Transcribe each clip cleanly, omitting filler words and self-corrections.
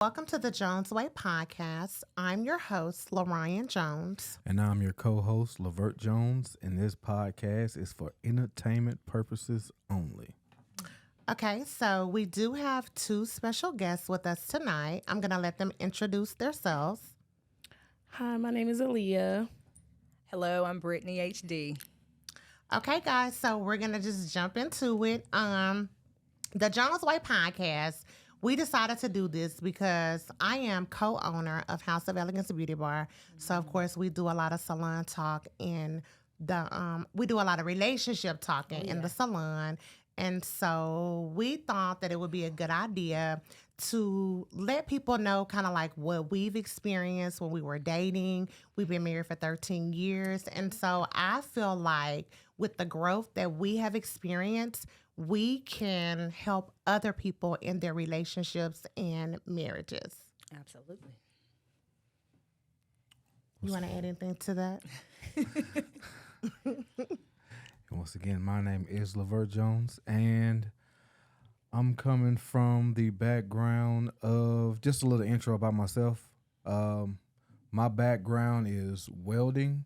Welcome to the Jones Way podcast. I'm your host, Lorian Jones. And I'm your co-host, Lavert Jones, and this podcast is for entertainment purposes only. Okay, so we do have two special guests with us tonight. I'm going to let them introduce themselves. Hi, my name is Aaliyah. Hello, I'm Brittany HD. Okay, guys, so we're going to just jump into it. The Jones Way podcast, we decided to do this because I am co-owner of House of Elegance Beauty Bar. So, of course, we do a lot of salon talk in we do a lot of relationship talking in the salon. And so we thought that it would be a good idea to let people know kind of like what we've experienced when we were dating. We've been married for 13 years. And so I feel like with the growth that we have experienced, we can help other people in their relationships and marriages. Absolutely. You want to add anything to that? And once again, my name is Lavert Jones, and I'm coming from the background of just a little intro about myself. My background is welding,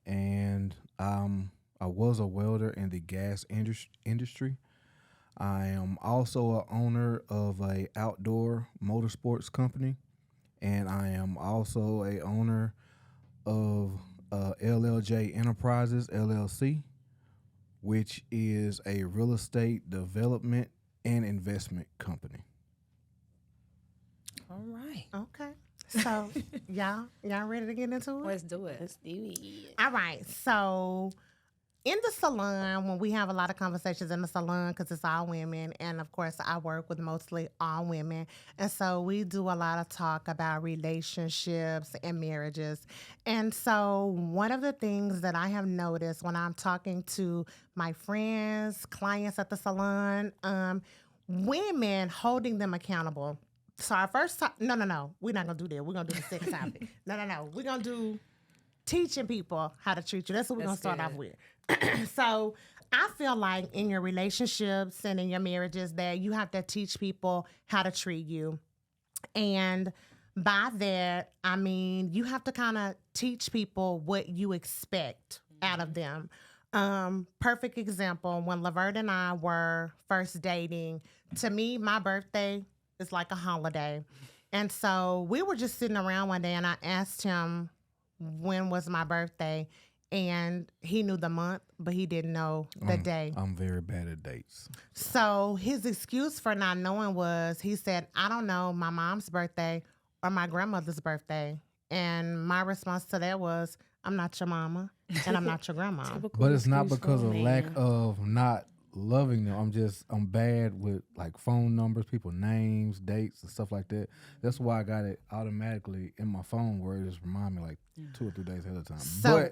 and I was a welder in the gas industry. I am also an owner of a outdoor motorsports company, and I am also a owner of LLJ Enterprises LLC, which is a real estate development and investment company. All right. Okay. So y'all ready to get into it? Let's do it. Let's do it. All right. So in the salon, when we have a lot of conversations in the salon, because it's all women, and of course I work with mostly all women, and so we do a lot of talk about relationships and marriages. And so one of the things that I have noticed when I'm talking to my friends, clients at the salon, women holding them accountable. So our first time, no, we're not gonna do that. We're gonna do the second topic. No, we're gonna do teaching people how to treat you. That's what we're gonna start off with. So I feel like in your relationships and in your marriages that you have to teach people how to treat you. And by that, I mean, you have to kind of teach people what you expect out of them. Perfect example, when Lavert and I were first dating, to me, my birthday is like a holiday. And so we were just sitting around one day and I asked him when was my birthday, and he knew the month, but he didn't know the day. I'm very bad at dates. So his excuse for not knowing was he said, I don't know my mom's birthday or my grandmother's birthday. And my response to that was, I'm not your mama and I'm not your grandma. But it's not excuse because for a of man. lack of not loving them. I'm bad with like phone numbers, people names, dates, and stuff like that. That's why I got it automatically in my phone where it just remind me like 2 or 3 days ahead of time. So-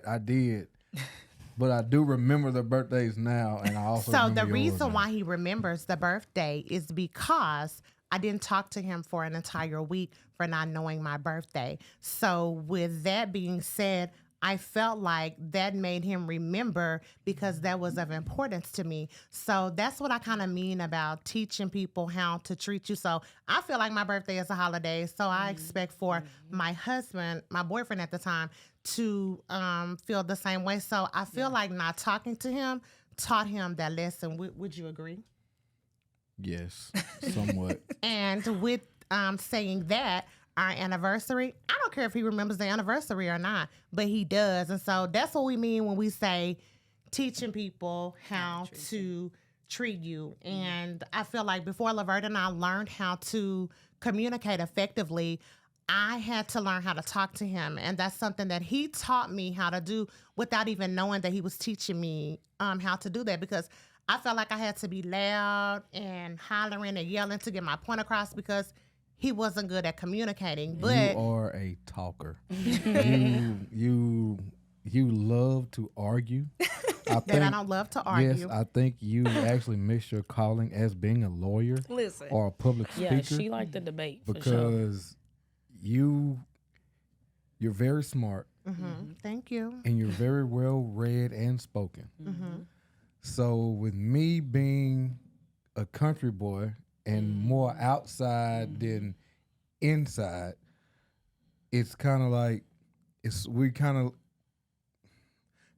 But I do remember the birthdays now, and I also So remember the yours reason now. why he remembers the birthday is because I didn't talk to him for an entire week for not knowing my birthday. So with that being said, I felt like that made him remember because that was of importance to me. So that's what I kind of mean about teaching people how to treat you. So I feel like my birthday is a holiday. So I expect for my husband, my boyfriend at the time, to feel the same way. So I feel like not talking to him taught him that lesson. Would you agree? Yes, somewhat. And with saying that, our anniversary, I don't care if he remembers the anniversary or not, but he does. And so that's what we mean when we say teaching people how to treat you. And I feel like before Lavert and I learned how to communicate effectively, I had to learn how to talk to him. And that's something that he taught me how to do without even knowing that he was teaching me how to do that, because I felt like I had to be loud and hollering and yelling to get my point across because he wasn't good at communicating. But You are a talker. you love to argue. I I don't love to argue. Yes, I think you actually miss your calling as being a lawyer Listen. or a public speaker. Yeah, she liked the debate for sure. because you're very smart Thank you. and you're very well read and spoken. So with me being a country boy and more outside than inside, it's kind of like we kind of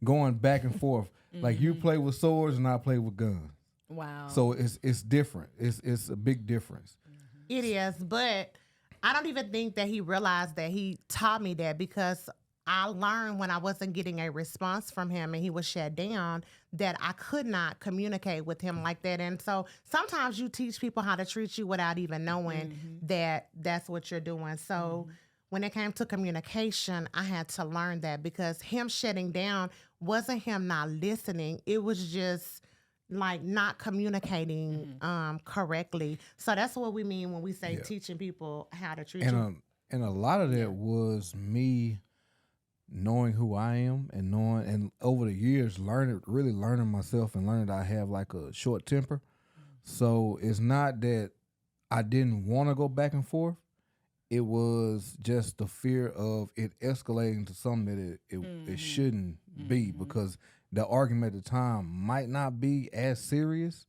going back and forth. Like you play with swords and I play with guns. Wow. So it's different. It's a big difference. It is, but I don't even think that he realized that he taught me that, because I learned when I wasn't getting a response from him and he was shut down that I could not communicate with him like that. And so sometimes you teach people how to treat you without even knowing that that's what you're doing. So when it came to communication, I had to learn that, because him shutting down wasn't him not listening. It was just like not communicating correctly. So that's what we mean when we say teaching people how to treat you. And a lot of that was me knowing who I am and over the years really learning myself and learning that I have like a short temper. So it's not that I didn't want to go back and forth. It was just the fear of it escalating to something that it shouldn't be, because the argument at the time might not be as serious.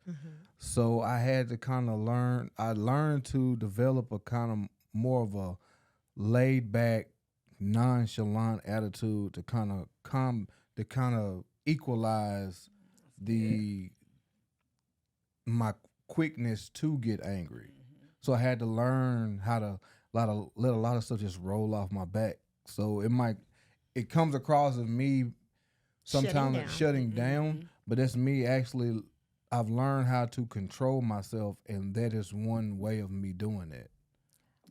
So I had to kind of learned to develop a kind of more of a laid back, nonchalant attitude to kind of equalize my quickness to get angry. So I had to learn how to let a lot of stuff just roll off my back. So it comes across as me sometimes shutting down, but it's me actually. I've learned how to control myself, and that is one way of me doing that.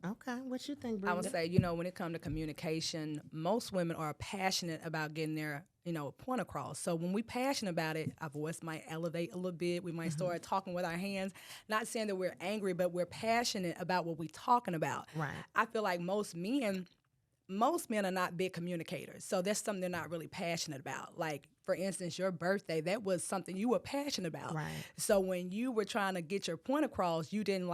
Okay, what you think, I Brenda? would say, when it comes to communication, most women are passionate about getting their, point across. So when we passionate about it, our voice might elevate a little bit. We might start talking with our hands. Not saying that we're angry, but we're passionate about what we're talking about. Right. I feel like most men are not big communicators. So that's something they're not really passionate about. Like, for instance, your birthday, that was something you were passionate about. Right. So when you were trying to get your point across, you didn't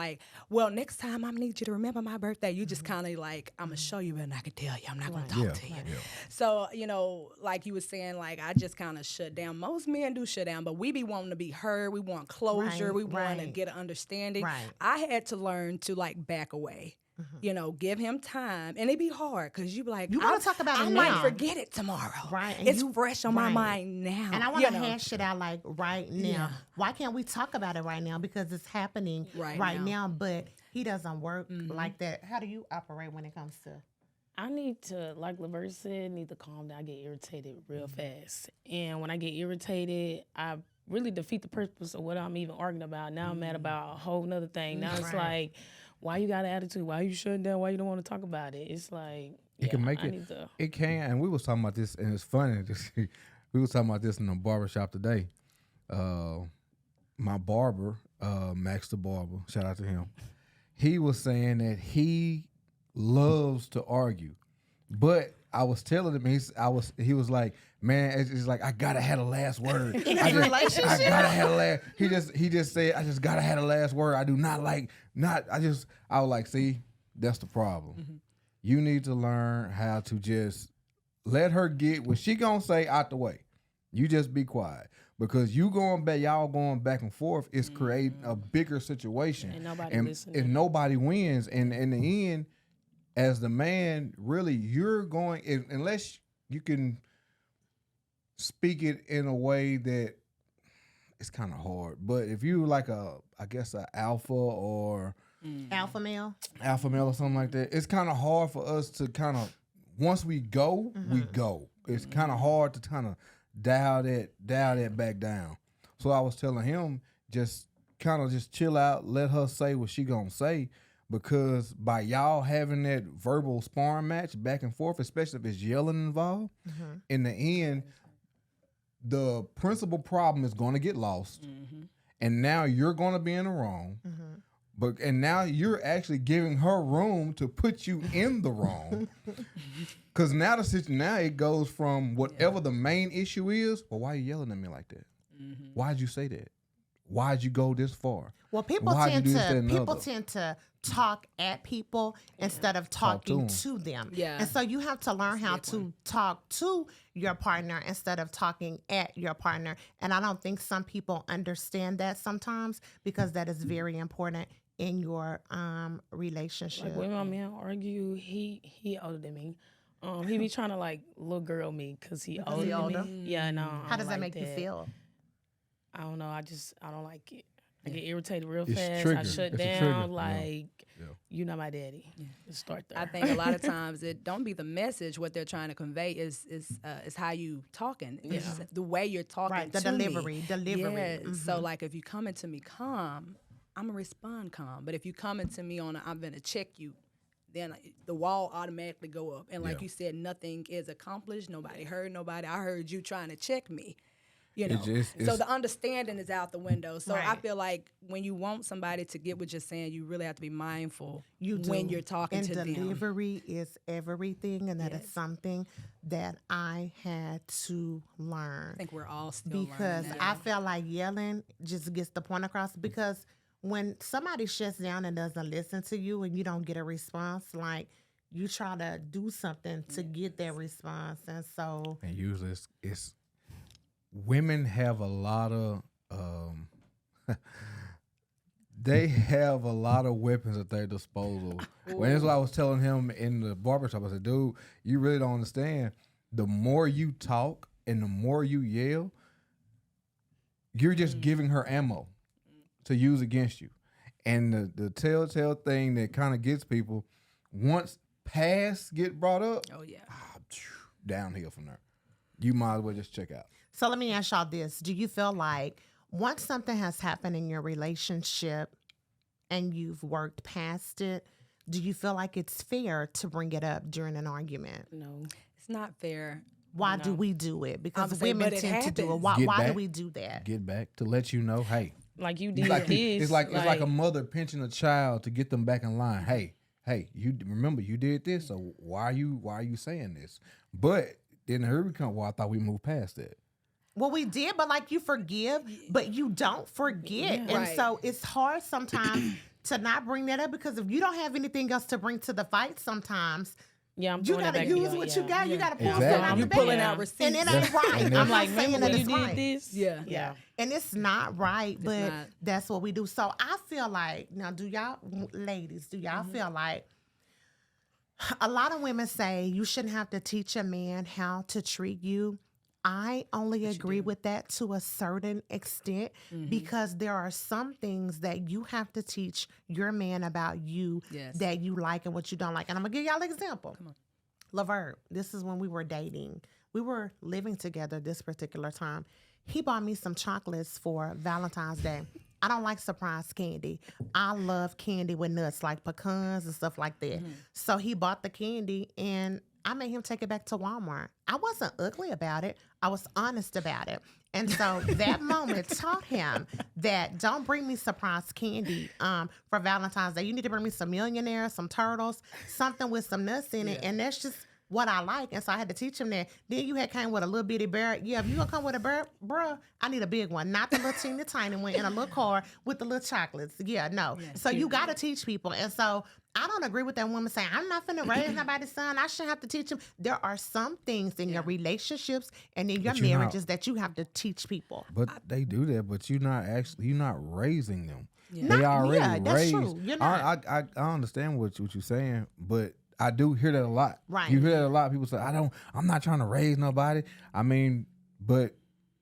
well, next time I need you to remember my birthday. You just kind of like, I'm going to show you and I can tell you. I'm not going to talk to you. Yeah. So, like you were saying, like, I just kind of shut down. Most men do shut down, but we be wanting to be heard. We want closure. Right, We want to right. get an understanding. Right. I had to learn to, like, back away. Give him time. And it'd be hard because you be like, You wanna talk about it I might now. forget it tomorrow. Right, and It's you- fresh on my right. mind now. And I want to hash it out like right now. Yeah. Why can't we talk about it right now? Because it's happening Right right now. now, but he doesn't work like that. How do you operate when it comes to? I need to, like Laverne said, need to calm down. I get irritated real fast. And when I get irritated, I really defeat the purpose of what I'm even arguing about. Now I'm mad about a whole nother thing. Now it's like, why you got an attitude? Why you shutting down? Why you don't want to talk about it? It's like, It can make I it. need to- It can, and we was talking about this, and it's funny. We was talking about this in the barbershop today. My barber, Max the barber, shout out to him. He was saying that he loves to argue, but I was telling him he was like, man, it's like I gotta have the last word. I gotta have the last. He just said I just gotta have the last word. I do not like not. I was like, see, that's the problem. You need to learn how to just let her get what she gonna say out the way. You just be quiet, because y'all going back and forth is creating a bigger situation, And nobody listening. and nobody wins. And in the end, as the man, really, you're going unless you can speak it in a way that it's kind of hard. But if you like an alpha or Alpha male? alpha male or something like that, it's kind of hard for us to kind of, once we go, we go. It's kind of hard to kind of dial that back down. So I was telling him, just chill out, let her say what she gonna say, because by y'all having that verbal sparring match back and forth, especially if it's yelling involved, in the end, the principal problem is gonna get lost, and now you're gonna be in the wrong. And now you're actually giving her room to put you in the wrong. Because now it goes from whatever the main issue is. Well, why are you yelling at me like that? Why'd you say that? Why'd you go this far? Well, people Why'd you tend do this, that, and the to other? talk at people instead of talking to them. Yeah. And so you have to learn how to talk to your partner instead of talking at your partner. And I don't think some people understand that sometimes, because that is very important in your relationship? Like when my man argue, he older than me. He be trying to like little girl me because he Because older he than older? me. Yeah, no. I How don't does that like make you feel? I don't know. I don't like it. I get irritated real It's fast. I triggered. shut It's a down. trigger. Yeah. Like Yeah. you not my daddy. Let's start there. I think a lot of times it don't be the message. What they're trying to convey is how you talking. It's just the way you're talking. Right, the to me. delivery. Yeah. So like if you coming to me calm, I'm gonna respond calm. But if you coming to me on I'm gonna check you, then the wall automatically go up. And like Yeah. you said, nothing is accomplished. Nobody heard nobody. I heard you trying to check me. You know, so the understanding is out the window. So I Right. feel like when you want somebody to get what you're saying, you really have to be mindful You do. when you're talking and to them. delivery is everything, and that is Yes. something that I had to learn. I think we're all still Because learning I that. felt like yelling just gets the point across. Because when somebody shuts down and doesn't listen to you and you don't get a response, like you try to do something to get that response. And so, And usually it's women have a lot of they have a lot of weapons at their disposal. Well, that's what I was telling him in the barbershop. I said, dude, you really don't understand. The more you talk and the more you yell, you're just giving her ammo to use against you. And the telltale thing that kind of gets people, once past get brought up, Oh yeah. downhill from there. You might as well just check out. so let me ask y'all this. Do you feel like once something has happened in your relationship and you've worked past it, do you feel like it's fair to bring it up during an argument? no. It's not fair. Why do we do it? Because I'm saying, women but it tend to do it. happens. Why, Get why do back. we do that? Get back to let you know, hey, Like you did it's like this. it's like a mother pinching a child to get them back in line. Hey, you remember you did this, so why are you saying this? But then here we come. Well, I thought we moved past that. Well, we did, but like you forgive, but you don't forget. And Right. so it's hard sometimes to not bring that up because if you don't have anything else to bring to the fight sometimes, Yeah, I'm you throwing it got to back use to you. what Yeah. you got. You got to pull Exactly. something out You the bag. pulling out receipts. And it ain't right. And I'm Like, not saying remember that when it's you did right. this? Yeah. Yeah. And it's not right, but not. that's what we do. So I feel like, now do y'all, ladies, do y'all feel like a lot of women say you shouldn't have to teach a man how to treat you. I only agree with that to a certain extent because there are some things that you have to teach your man about you Yes. that you like and what you don't like. And I'm going to give y'all an example. Laverne, this is when we were dating. We were living together this particular time. He bought me some chocolates for Valentine's Day. I don't like surprise candy. I love candy with nuts like pecans and stuff like that. So he bought the candy and I made him take it back to Walmart. I wasn't ugly about it. I was honest about it. And so that moment taught him that don't bring me surprise candy for Valentine's Day. You need to bring me some Millionaires, some Turtles, something with some nuts in it. And that's just what I like. And so I had to teach him that. Then you had came with a little bitty bear. Yeah, if you gonna come with a bear, bruh, I need a big one, not the little teeny tiny one in a little car with the little chocolates. Yeah, no. So you gotta teach people. And so I don't agree with that woman saying, I'm not finna raise nobody's son. I shouldn't have to teach him. There are some things in your relationships and in your But you're not- marriages that you have to teach people. But they do that. But you're not raising them. Yeah. They Not- already yeah, that's raised. true. You're not. I understand what you're saying, but I do hear that a lot. Right. You hear that a lot. People say, I'm not trying to raise nobody. I mean, but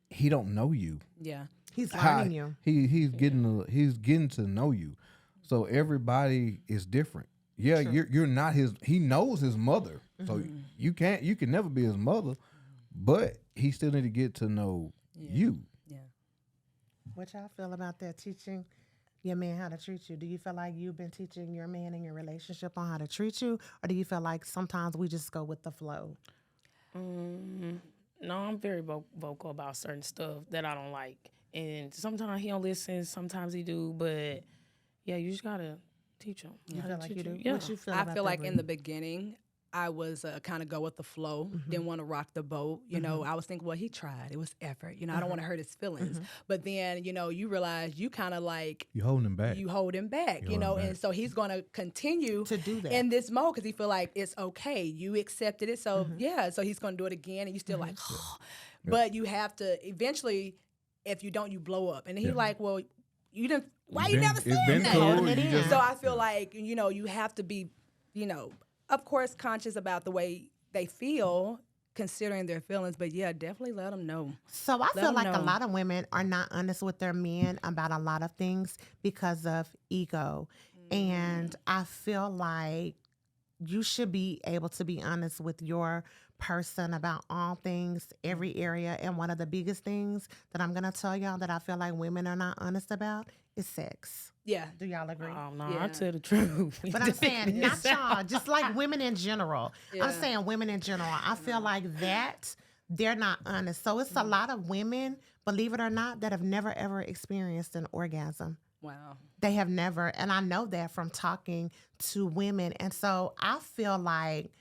he don't know you. Yeah. He's How- learning you. He's getting to know you. So everybody is different. Yeah, you're not his. He knows his mother, so you can never be his mother, but he still need to get to know you. Yeah. What y'all feel about that, teaching your man how to treat you? Do you feel like you've been teaching your man in your relationship on how to treat you? Or do you feel like sometimes we just go with the flow? No, I'm very vocal about certain stuff that I don't like. And sometimes he don't listen, sometimes he do, but yeah, you just gotta teach him. You feel like you do? Yeah. What you feel I about feel that, like Bree? in the beginning, I was kind of go with the flow. Didn't want to rock the boat. You know, I was thinking, well, he tried. It was effort. You know, I don't want to hurt his feelings. But then, you know, you realize you kind of like You holding him back. you hold him back. You hold know, him and back. so he's going to continue To do that. in this mode because he feel like it's okay. You accepted it, so yeah. So he's going to do it again, and you still like, but you have to eventually. If you don't, you blow up. And he like, well, you didn't. Why you never said been that? cool. Holding it You in. just, So I feel like, you have to be, of course, conscious about the way they feel, considering their feelings. But yeah, definitely let them know. So I feel them like a know. lot of women are not honest with their men about a lot of things because of ego. And I feel like you should be able to be honest with your person about all things, every area. And one of the biggest things that I'm going to tell y'all that I feel like women are not honest about is sex. Yeah. Do y'all agree? Oh no, Yeah. I tell the truth. But I'm saying, not y'all, just like women in general. Yeah. I'm saying women in general. I feel like that they're not honest. So it's a lot of women, believe it or not, that have never ever experienced an orgasm. Wow. They have never. And I know that from talking to women. And so I feel like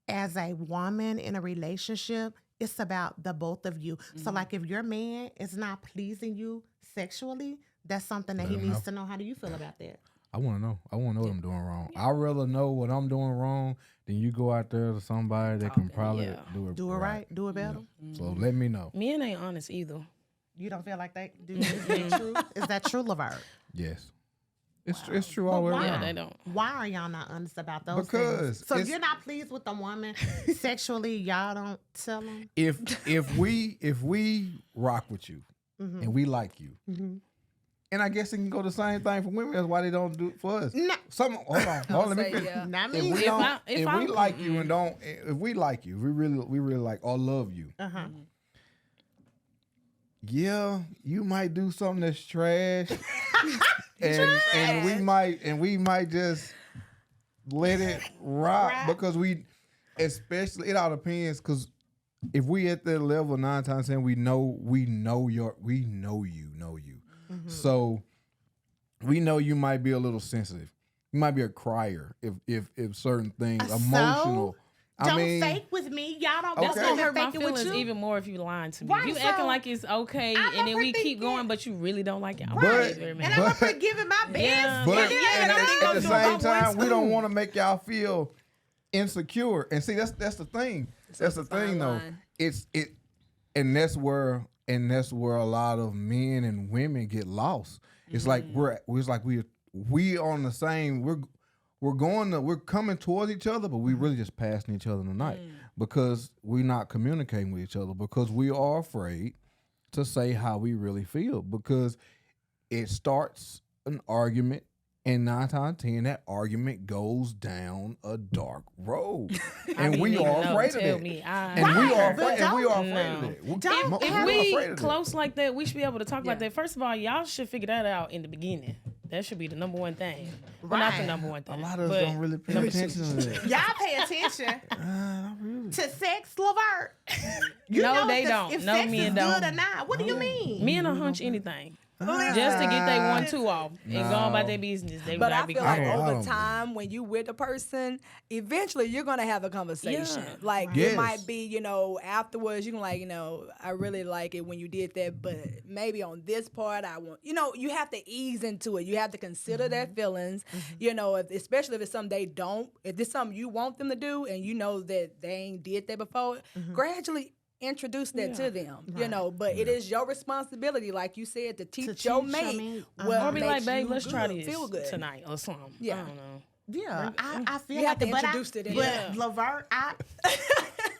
as a woman in a relationship, it's about the both of you. So like if your man is not pleasing you sexually, that's something that Let he him needs know. to know. How do you feel about that? I want to know. I want to know what I'm doing wrong. I'd rather know what I'm doing wrong than you go out there to somebody that can probably yeah. do it Right? Do it better? So let me know. Men ain't honest either. You don't feel like that? Do is that true? Is that true, Laverne? Yes. It's true all the way why? Yeah, around. they don't. Why are y'all not honest about those Because things? So if it's- you're not pleased with the woman sexually, y'all don't tell them? If we rock with you Mm-hmm. and we like you, and I guess it can go the same thing for women. That's why they don't do it for us. No. Hold on. Let me say, finish. yeah. Not If me. we If don't, I- if if we I'm- like you and don't, if we like you, we really like or love you. Uh-huh. Yeah, you might do something that's trash, and we might just let it rock Right. because especially it all depends because if we at that level 9 times 10 we know you. Mm-hmm. So we know you might be a little sensitive. You might be a crier if certain things So, emotional. Don't I mean, fake with me. Y'all don't Okay. That's want gonna to hurt my fake it with feelings you. even more if you lying to me. Right, If you acting so like it's okay, I'm and then we overthinking. keep going, but you really don't like it. I'm But- very And mad. I'm up here giving my best. Yeah. But And then I'm at gonna the do same my time, voice we don't too. want to make y'all feel insecure. And see, that's the thing. That's the a fine thing, though. line. And that's where a lot of men and women get lost. It's like we on the same. We're coming towards each other, but we really just passing each other tonight because we're not communicating with each other because we are afraid to say how we really feel because it starts an argument. And 9 times 10, that argument goes down a dark road, and we are afraid of it. And we are But afraid. And we are don't- afraid of it. Don't If have- we're we afraid of it. close like that, we should be able to talk Yeah. about that. First of all, y'all should figure that out in the beginning. That should be the number one thing. Well, not the Right. number one thing. A lot of us but don't really pay number attention to that. Y'all pay attention Not really. to sex, Lavert. You No, know they if don't. If No, sex men is don't. good or not. What do you mean? Men will hunch anything. Listen. Just to get their 1-2 off and go on about No. their business. They But gotta I be feel quiet. like I over don't time, when you with a person, eventually you're gonna have a conversation. Yeah. Like Yes. it might be, afterwards you can I really like it when you did that, but maybe on this part I want. You have to ease into it. You have to consider their feelings. Especially if it's something they don't. If it's something you want them to do, and you know that they ain't did that before, gradually introduce that to them. But it is your responsibility, like you said, to teach your teach your mate mate. what Or be makes like, babe, you let's try good, this feel good tonight or something. Yeah. I don't know. Yeah, I feel You like have to it, but introduce it in. But Yeah. Lavert,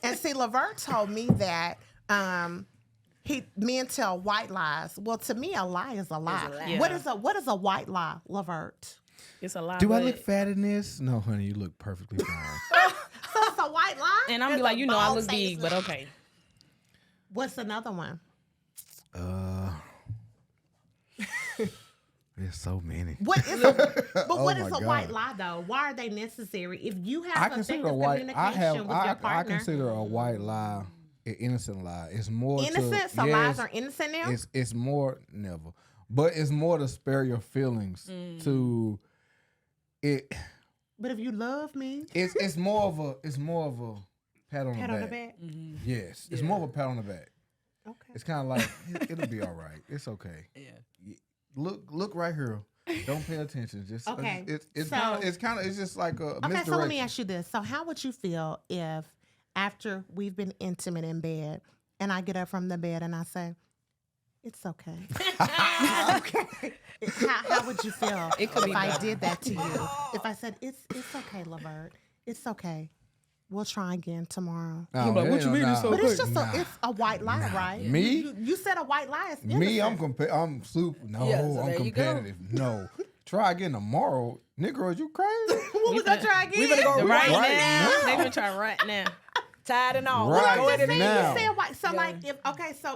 and see, Lavert told me that men tell white lies. Well, to me, a lie is a lie. lie. What Yeah. is a white lie, Lavert? It's a lot. Do I but- look fat in this? No, honey, you look perfectly fine. So it's a white lie. And I'm It's be a like, I bald look face big, but lie. okay. What's another one? There's so many. What is a, but Oh what is my a white God. lie though? Why are they necessary? If you I have consider effective a white. communication with your I partner, consider a white lie an innocent lie. It's more innocent. To, So yes, lies are innocent now. It's more never, but it's more to spare your feelings. To it. But if you love me, It's more of a pat on pat the on the back. back. Yes, it's more of a pat on the back. Okay. It's kind of like it'll be all right. It's okay. Yeah. Look right here. Don't pay attention. Just Okay, It's so- it's just like a Okay, misdirection. so let me ask you this. So how would you feel if after we've been intimate in bed and I get up from the bed and I say, it's okay. It's okay. How would you feel if I did that to you? If I said, it's okay, Lavert. It's okay. We'll try again tomorrow. No, But what you mean it's But okay? it's just it's a white lie, right? Me? You said a white lie is Me, innocent. I'm super. No, Yeah, so I'm there you go. competitive. No, try again tomorrow, nigga. Are you crazy? What we gonna try again? We better go Right, Right now. now. They gonna try right now. Tied and all. Right. Go ahead and saying, now. you said white. So Yeah. like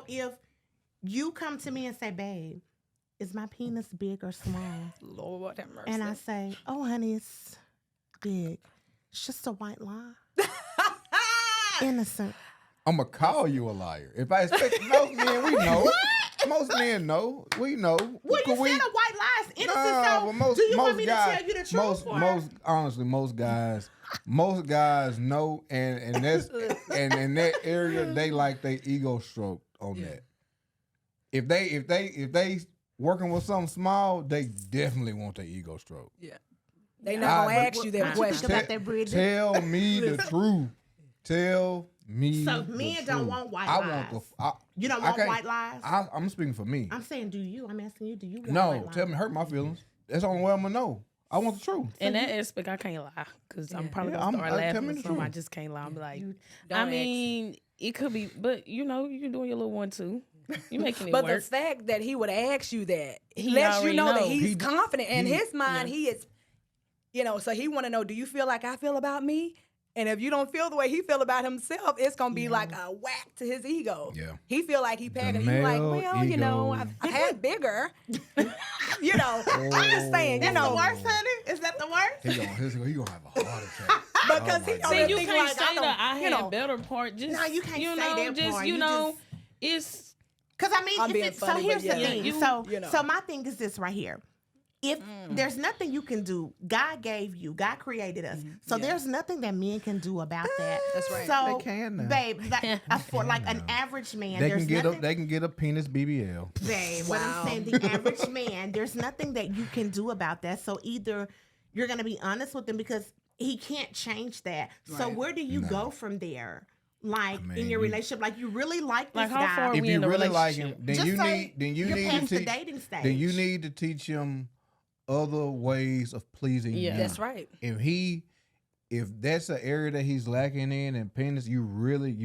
if you come to me and say, babe, is my penis big or small? Lord have mercy. And I say, oh honey, it's big. It's just a white lie. Innocent. I'm gonna call you a liar. If I expect most men, we know. Most men know. We know. Well, you Could we- said a white lie is innocent. Nah, So but most do you most want me guys, to tell you the truth? most honestly, most guys know, and that's and in that area they like their ego stroked on that. If they working with something small, they definitely want their ego stroked. Yeah. They not gonna ask you that What you think question. about that, Bridget? Tell me the truth. Tell me. So the men don't truth. want white I lies. want the. You don't I want can't- white lies? I'm speaking for me. I'm saying, do you? I'm asking you, do you want No, white lies? tell me, hurt my feelings. That's the only way I'm gonna know. I want the truth. In that aspect, I can't lie because I'm probably Yeah, gonna start tell laughing me with the something. I truth. just can't lie. I'm like, Don't I ask. mean, it could be, but you doing your little one too. You making it But the work. fact that he would ask you that He lets you already know that know. he's He- confident. In he- his mind, Yeah. he is, so he want to know, do you feel like I feel about me? And if you don't feel the way he feel about himself, it's going to be like a whack to his ego. Yeah. He feel like he packing. The You like, male well, ego. I've had bigger. I'm just saying, That's the worst, honey? Is that the worst? He gonna have a heart attack. Because Oh he my don't See, God. you think can't like, say I don't- that I you had know. better part. Just No, you can't you say know, that just part. you You know, just- it's Because I mean, I'm if being it's, so funny, here's but the yeah. thing. You- So you know. so my thing is this right here. If there's nothing you can do, God gave you, God created us. So there's nothing that men can do about that. That's right. So, They can now. babe, for like an average man, They there's can get nothing. they can get a penis BBL. Babe, what Wow. I'm saying, the average man, there's nothing that you can do about that. So either you're gonna be honest with him because he can't change that. So Right. where do you go from there? Like I in mean, your you- relationship, like you really like this Like, how guy. far If we you in the really like him, relationship? then Just you say need you're to past the teach. dating stage. Then you need to teach him other ways of pleasing Yeah. you. That's right. If that's an area that he's lacking in and penis, you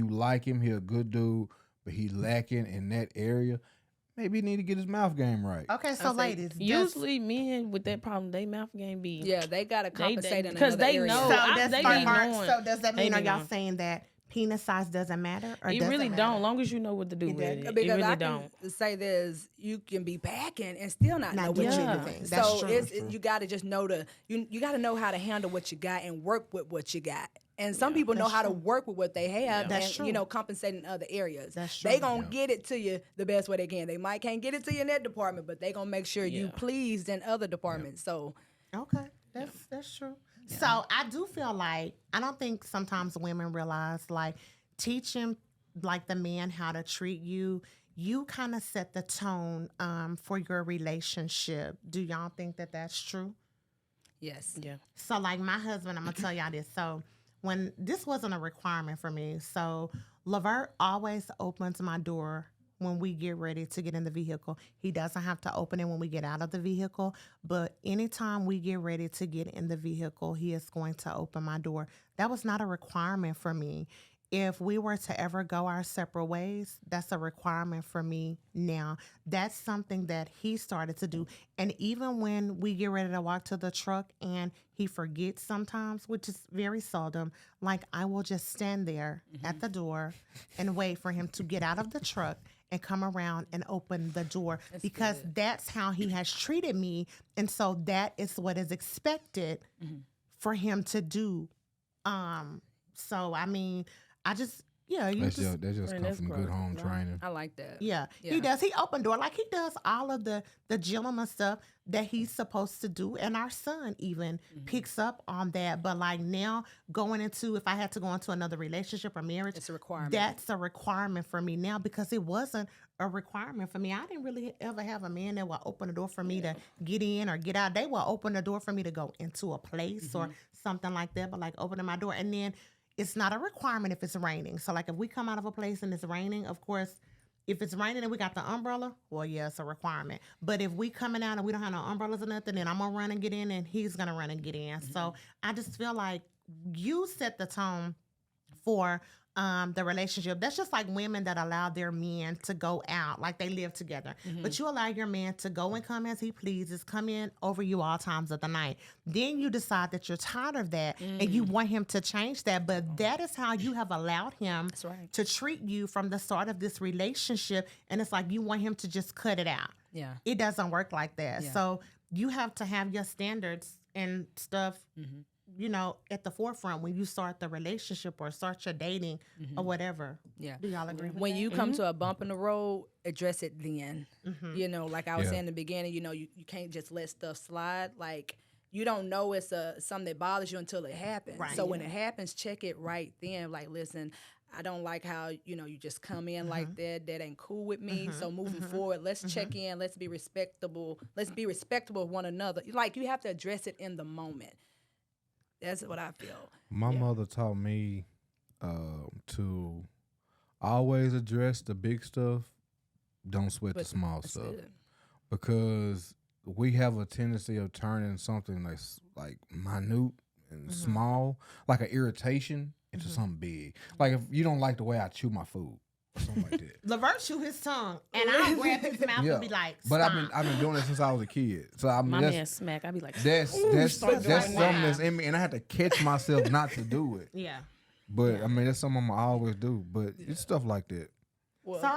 like him, he a good dude, but he lacking in that area, maybe he need to get his mouth game right. Okay, so say ladies, just- usually men with that problem. They mouth game be Yeah, they got to compensate in because another they area. know. so, I- they be knowing. so does that They mean are be y'all knowing. saying that penis size doesn't matter? Or It does really matter? don't. Long as you know what to do It with does. it, it Because really I don't. can say this, you can be packing and still not know Not what doing you anything. do. That's So true. it's you got to just know you got to know how to handle what you got and work with what you got. And some people know That's how to true. work with what they have That's and true. compensate in other areas. That's They true. gonna get it to you the best way they can. They might can't get it to you in that department, but they gonna make sure you Yeah. pleased in other departments. So Okay, that's true. So I do feel like I don't think sometimes women realize like teaching like the man how to treat you. You kind of set the tone for your relationship. Do y'all think that that's true? yes. Yeah. So like my husband, I'm gonna tell y'all this. So when this wasn't a requirement for me, so Lavert always opens my door when we get ready to get in the vehicle. He doesn't have to open it when we get out of the vehicle, but anytime we get ready to get in the vehicle, he is going to open my door. That was not a requirement for me. If we were to ever go our separate ways, that's a requirement for me now. That's something that he started to do. And even when we get ready to walk to the truck and he forgets sometimes, which is very seldom, like I will just stand there at the door and wait for him to get out of the truck and come around and open the door because that's how he has treated me. And so that is what is expected for him to do. So, I mean, I just, yeah, you That's just, just Man, come that's from good growth. home training. I like that. yeah, Yeah. he does. He open door like he does all of the gentleman stuff that he's supposed to do, and our son even picks up on that. But like now, going into if I had to go into another relationship or marriage, It's a requirement. That's a requirement for me now because it wasn't a requirement for me. I didn't really ever have a man that would open the door for me to get in or get out. They will open the door for me to go into a place or something like that. But like opening my door, and then it's not a requirement if it's raining. So like if we come out of a place and it's raining, of course, If it's raining and we got the umbrella, well, yeah, it's a requirement. But if we coming out and we don't have no umbrellas or nothing, then I'm gonna run and get in, and he's gonna run and get in. So I just feel like you set the tone for the relationship. That's just like women that allow their men to go out, like they live together. But you allow your man to go and come as he pleases, come in over you all times of the night. Then you decide that you're tired of that and you want him to change that. But that is how you have allowed him That's right. to treat you from the start of this relationship. And it's like you want him to just cut it out. Yeah. It doesn't work like that. Yeah. So you have to have your standards and stuff, you know, at the forefront when you start the relationship or start your dating or whatever. Yeah. Do y'all agree with When that? you come to a bump in the road, address it then. You know, like I was Yeah. saying in the beginning, you know, you can't just let stuff slide. Like, you don't know it's something that bothers you until it happens. Right. So when it happens, check it right then. Like, listen, I don't like how, you know, you just come in like that. That ain't cool with me. So moving forward, let's check in. Let's be respectable. Let's be respectable of one another. Like, you have to address it in the moment. That's what I feel. My mother taught me to always address the big stuff. Don't sweat the But small that's stuff, it. because we have a tendency of turning something that's like minute and small, like an irritation, into something big. Like if you don't like the way I chew my food or something like that. Lavert chew his tongue, and I'll grab his mouth and be like, but stop. I've been doing it since I was a kid. So I mean, My man that's smack. I be like, that's start something doing that. that's in me, and I had to catch myself not to do it. Yeah. But I mean, that's something I'm always do. But it's stuff like that. Well, So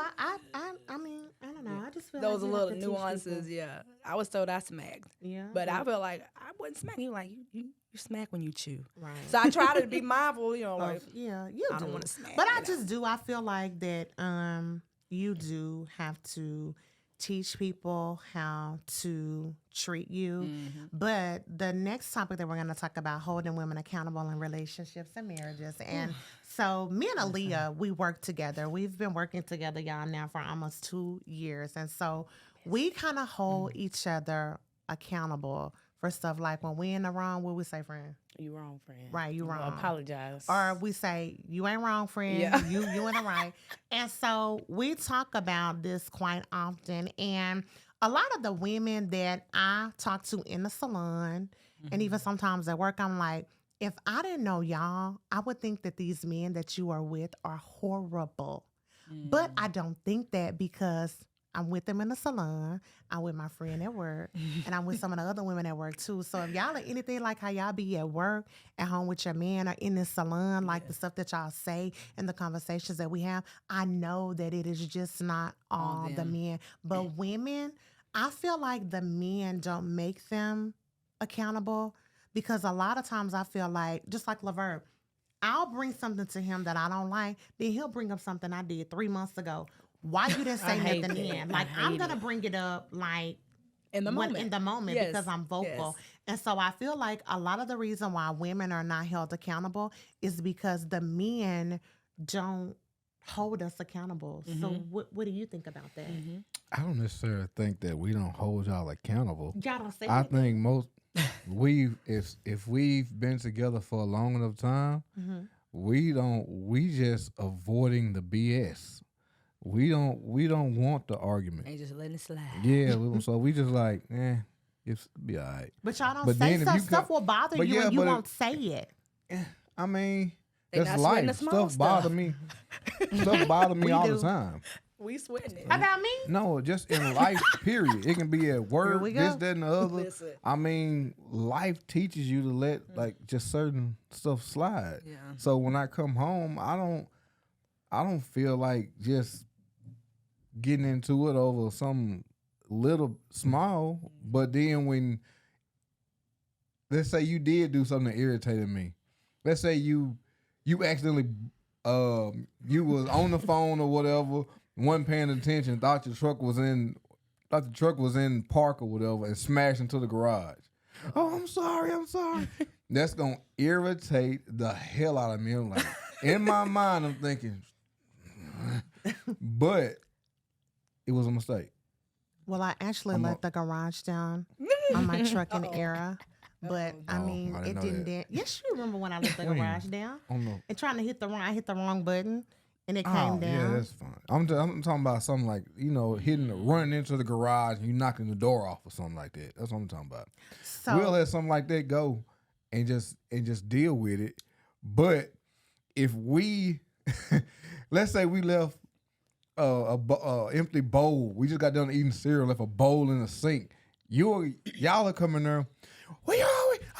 I mean, I don't know. I just feel those like you little have to teach nuances, people. yeah. I was told I smacked. Yeah. But I feel like I wouldn't smack you. Like, you smack when you chew. right. So I try to be mindful, you know, like, Yeah, you I do. don't wanna smack, But I you know. just do. I feel like that you do have to teach people how to treat you. Mm-hmm. But the next topic that we're going to talk about, holding women accountable in relationships and marriages. And so me and Aaliyah, we work together. We've been working together, y'all, now for almost 2 years. And so we kind of hold each other accountable for stuff like when we in the wrong, what we say, friend? you wrong, friend. Right, you Well, wrong. apologize. Or we say, you ain't wrong, friend. Yeah. You in the right. And so we talk about this quite often. And a lot of the women that I talk to in the salon and even sometimes at work, I'm like, if I didn't know y'all, I would think that these men that you are with are horrible. But I don't think that because I'm with them in the salon, I'm with my friend at work, and I'm with some of the other women at work too. So if y'all are anything like how y'all be at work, at home with your man, or in the salon, like the stuff that y'all say and the conversations that we have, I know that it is just not all the them. men. But women, I feel like the men don't make them accountable because a lot of times I feel like, just like Laverne, I'll bring something to him that I don't like, then he'll bring up something I did 3 months ago. Why you didn't say I hate nothing that. then? I Like, I'm hate gonna it. bring it up like in the moment. in the moment Yes, because I'm vocal. yes. And so I feel like a lot of the reason why women are not held accountable is because the men don't hold us accountable. So what do you think about that? I don't necessarily think that we don't hold y'all accountable. Y'all don't say I it? think most if we've been together for a long enough time, we just avoiding the BS. We don't want the argument. Ain't just letting it slide. Yeah, so we just like, it's be all right. But y'all don't But say then if stuff. you Stuff co- will bother but you yeah, and you but won't say it. I mean, They that's not sweating the life. small Stuff bother stuff. me. Stuff bother me We all do. the time. We sweating it. About me? No, just in life, period. It can be at work, we this, go. that, and the other. Listen. I mean, life teaches you to let like just certain stuff slide. Yeah. So when I come home, I don't feel like just getting into it over some little small. But then when, let's say you did do something that irritated me. Let's say you accidentally you was on the phone or whatever, wasn't paying attention, thought the truck was in park or whatever, and smashed into the garage. Oh, I'm sorry. That's gonna irritate the hell out of me. I'm like, in my mind, I'm thinking, but it was a mistake. Well, I actually I'm let the garage down on my truck in Era. But I Oh, mean, I didn't it know didn't. that. Yes, you remember when I let the When? garage down Oh no. and trying to hit the wrong. I hit the wrong button, and it Oh, came yeah, down. that's fine. I'm talking about something like, running into the garage and you knocking the door off or something like that. That's what I'm talking about. So We'll let something like that go and just deal with it. But if we, let's say we left a empty bowl, we just got done eating cereal, left a bowl in the sink. Y'all are coming there. Well,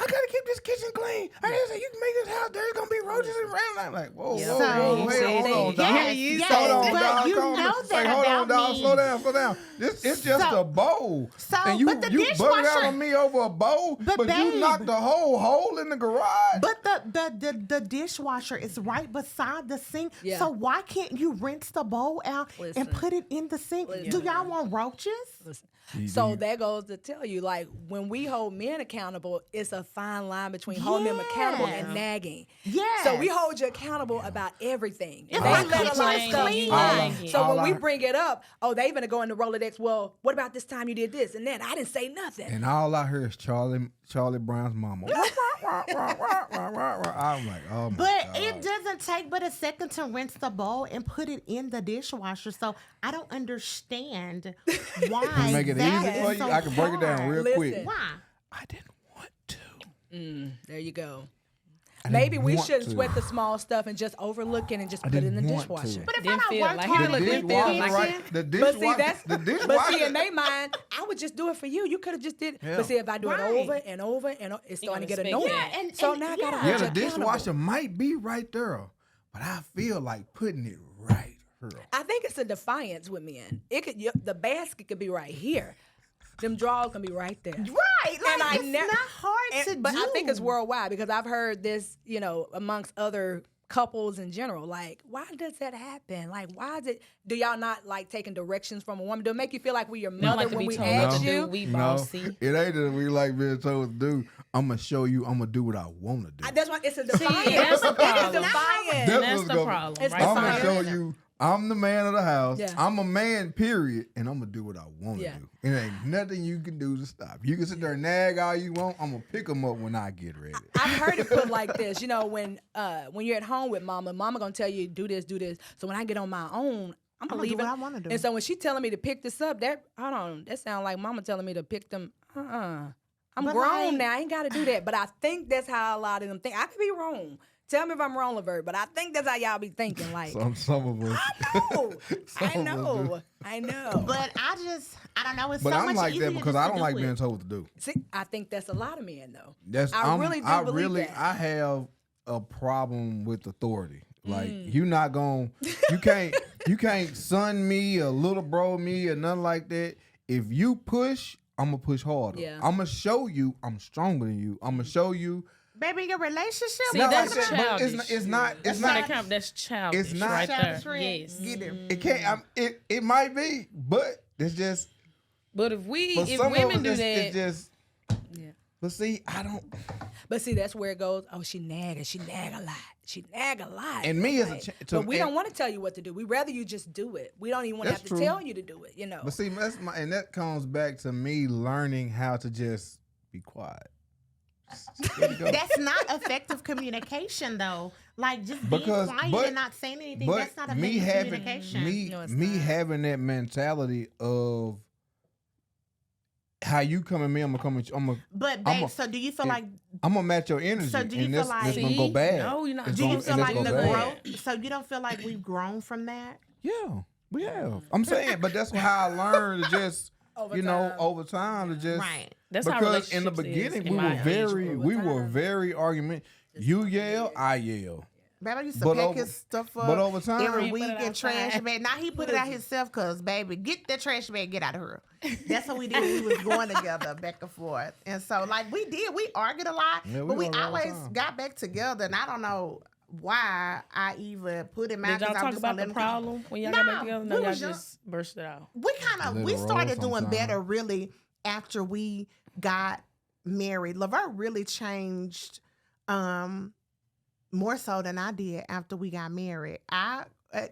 I gotta keep this kitchen clean. I just say you can make this house. There's gonna be roaches and rats. I'm like, whoa, Yeah. whoa, So- whoa, You hold said on, that. dog. Yes, Hold on, but dog. you Calm know down. that Hold on, about dog. me. Slow down. It's just So- a bowl. so, and you but the bugging out dishwasher- on me over a bowl, But you babe- knocked the whole hole in the garage. But the dishwasher is right beside the sink. Yeah. So why can't you rinse the bowl out Listen. and put it in the sink? Do Listen. y'all want roaches? Listen. So that goes to tell you, like, when we hold men accountable, it's a fine line between holding them accountable Yes. and nagging. Yes. So we hold you accountable about everything. It's They like let a lot of kitchen stuff cleaning. slide. All So when we I- bring it up, they gonna go in the Rolodex. Well, what about this time you did this and then I didn't say nothing. And all I heard is Charlie Brown's mama. I'm like, oh my But God. it doesn't take but a second to rinse the bowl and put it in the dishwasher. So I don't understand why To make it that easy is for you, so I can break it down hard. real Listen. quick. Why? I didn't want to. There you go. I didn't Maybe we want shouldn't to. sweat the small stuff and just overlook it and just I put it in the didn't want dishwasher. to. But if Didn't I don't feel work like hard it. in the Didn't kitchen, feel like right? The But see, dishwasher. The dishwasher. but see, in their mind, I would just do it for you. You could have just did it. Yeah. But see, if I do Right. it over and over and it's You starting to get gonna annoying. expect that. Yeah, So and now I gotta yeah. hold Yeah, you the dishwasher accountable. might be right there, but I feel like putting it right here. I think it's a defiance with men. The basket could be right here. Them drawers can be right there. Right. Like, And I it's never- not hard to But do. I think it's worldwide because I've heard this, amongst other couples in general. Like, why does that happen? Like, why is it? Do y'all not like taking directions from a woman? Do it make you feel like we're your We don't mother like to when be we told ask what to do. you? We bossy. it ain't that we like being told to do. I'm gonna show you. I'm gonna do what I want to do. That's why it's a defiance. that's the It's problem. defiance. And that's what's the gonna- problem, It's right I'm gonna there. show you. I'm the man of the house. Yeah. I'm a man, period, and I'm gonna do what I want to Yeah. do. It ain't nothing you can do to stop. You can sit there and nag all you want. I'm gonna pick them up when I get ready. I've heard it put like this, when you're at home with mama gonna tell you do this. So when I get on my own, I'm gonna do leave what it. I wanna do. And so when she telling me to pick this up, that sounds like mama telling me to pick them. I'm But grown like- now. I ain't got to do that. But I think that's how a lot of them think. I could be wrong. Tell me if I'm wrong, Lavert, but I think that's how y'all be thinking. Like, Some of us. oh, I Some of us do. know. But I don't know. It's But so I'm much like easier that because just I to don't do like it. being told what to do. See, I think that's a lot of men though. I really do believe that. I have a problem with authority. Like Mm. you not going you can't son me or little bro me or nothing like that. If you push, I'm gonna push harder. Yeah. I'm gonna show you I'm stronger than you. I'm gonna show you. Baby, your relationship. See, Not that's like that, but childish. it's not. That's not. That's childish. It's not- right there. Childish friend. Yes. Get him. It can't. It might be, but it's just. But if For if some women of do us, that, it's just. Yeah. But see, I don't. But see, that's where it goes. Oh, she nag a lot. She nag a lot. And me as a Right. to- but we and- don't want to tell you what to do. We rather you just do it. We don't even want to have That's to true. tell you to do it. But see, and that comes back to me learning how to just be quiet. There you go. That's not effective communication, though. Like just being Because- quiet but- and not saying anything. But That's not me effective having communication. No, it's me not. having that mentality of how you come at me, I'm gonna come at you. But I'm babe, a- so do you feel it- like? I'm gonna match your energy, So do you and feel that's like- gonna go See? bad. No, you're not. It's Do you gonna- feel and like that's the gonna go bad. growth? So you don't feel like we've grown from that? Yeah, we have. I'm saying, but that's how I learned to just, Over over time. time to just. Right. That's how because in the relationships is beginning in we my were age very group. we were very argument. You yell, I yell. Baby, I used to But pack over- his stuff up but over time- every Put week it and trash outside. bag. Now he put it out himself because, baby, get that trash bag, get out of here. That's what we did when we was going together back and forth. And so, like, we argued a lot, Yeah, we but we argued all the always time. got back together. And I don't know why I even put him out. Did y'all 'cause I'm talk just about gonna the let him- problem when y'all got back No, together? we No, y'all was young. just burst it out. we Little started doing roll better sometime. really after we got married. Laverne really changed more so than I did after we got married. I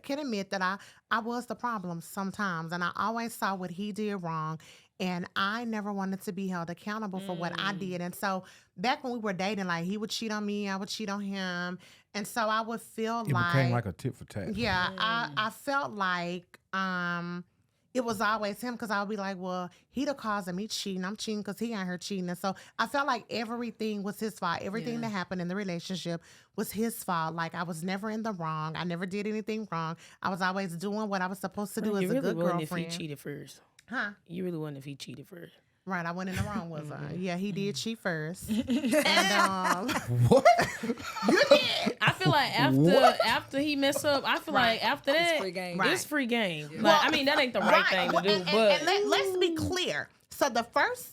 can admit that I was the problem sometimes, and I always saw what he did wrong, and I never wanted to be held accountable for what I did. And so back when we were dating, like he would cheat on me, I would cheat on him, And so I would feel It became like a tit for tat. yeah, I felt like it was always him because I would be like, well, he the cause of me cheating. I'm cheating because he ain't her cheating. And so I felt like everything was his fault. Everything that happened in the relationship was his fault. Like I was never in the wrong. I never did anything wrong. I was always doing what I was supposed to do You as a really good wouldn't girlfriend. if he cheated first. Huh? You really wouldn't if he cheated first. Right, I went in the wrong, was I? Yeah, he did cheat first. and What? you did. I feel like after he mess up, I feel like after that, It's free game. it's free game. Well, Like, I mean, that ain't the right thing to Well, do, and but let's be clear. So the first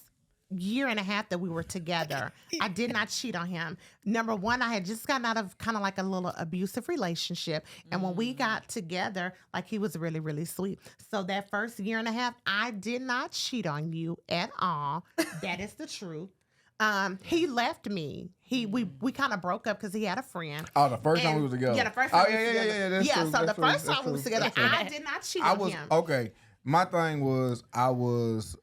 year and a half that we were together, I did not cheat on him. Number one, I had just gotten out of kind of like a little abusive relationship. And when we got together, like he was really, really sweet. So that first year and a half, I did not cheat on you at all. That is the truth. He left me. We kind of broke up because he had a friend. Oh, the first time we And- was together. Yeah, the first time we yeah, was yeah, together. yeah, that's true. So the That's true. first That's time we was true. together, That's true. I did not cheat I on was him. okay. My thing was I was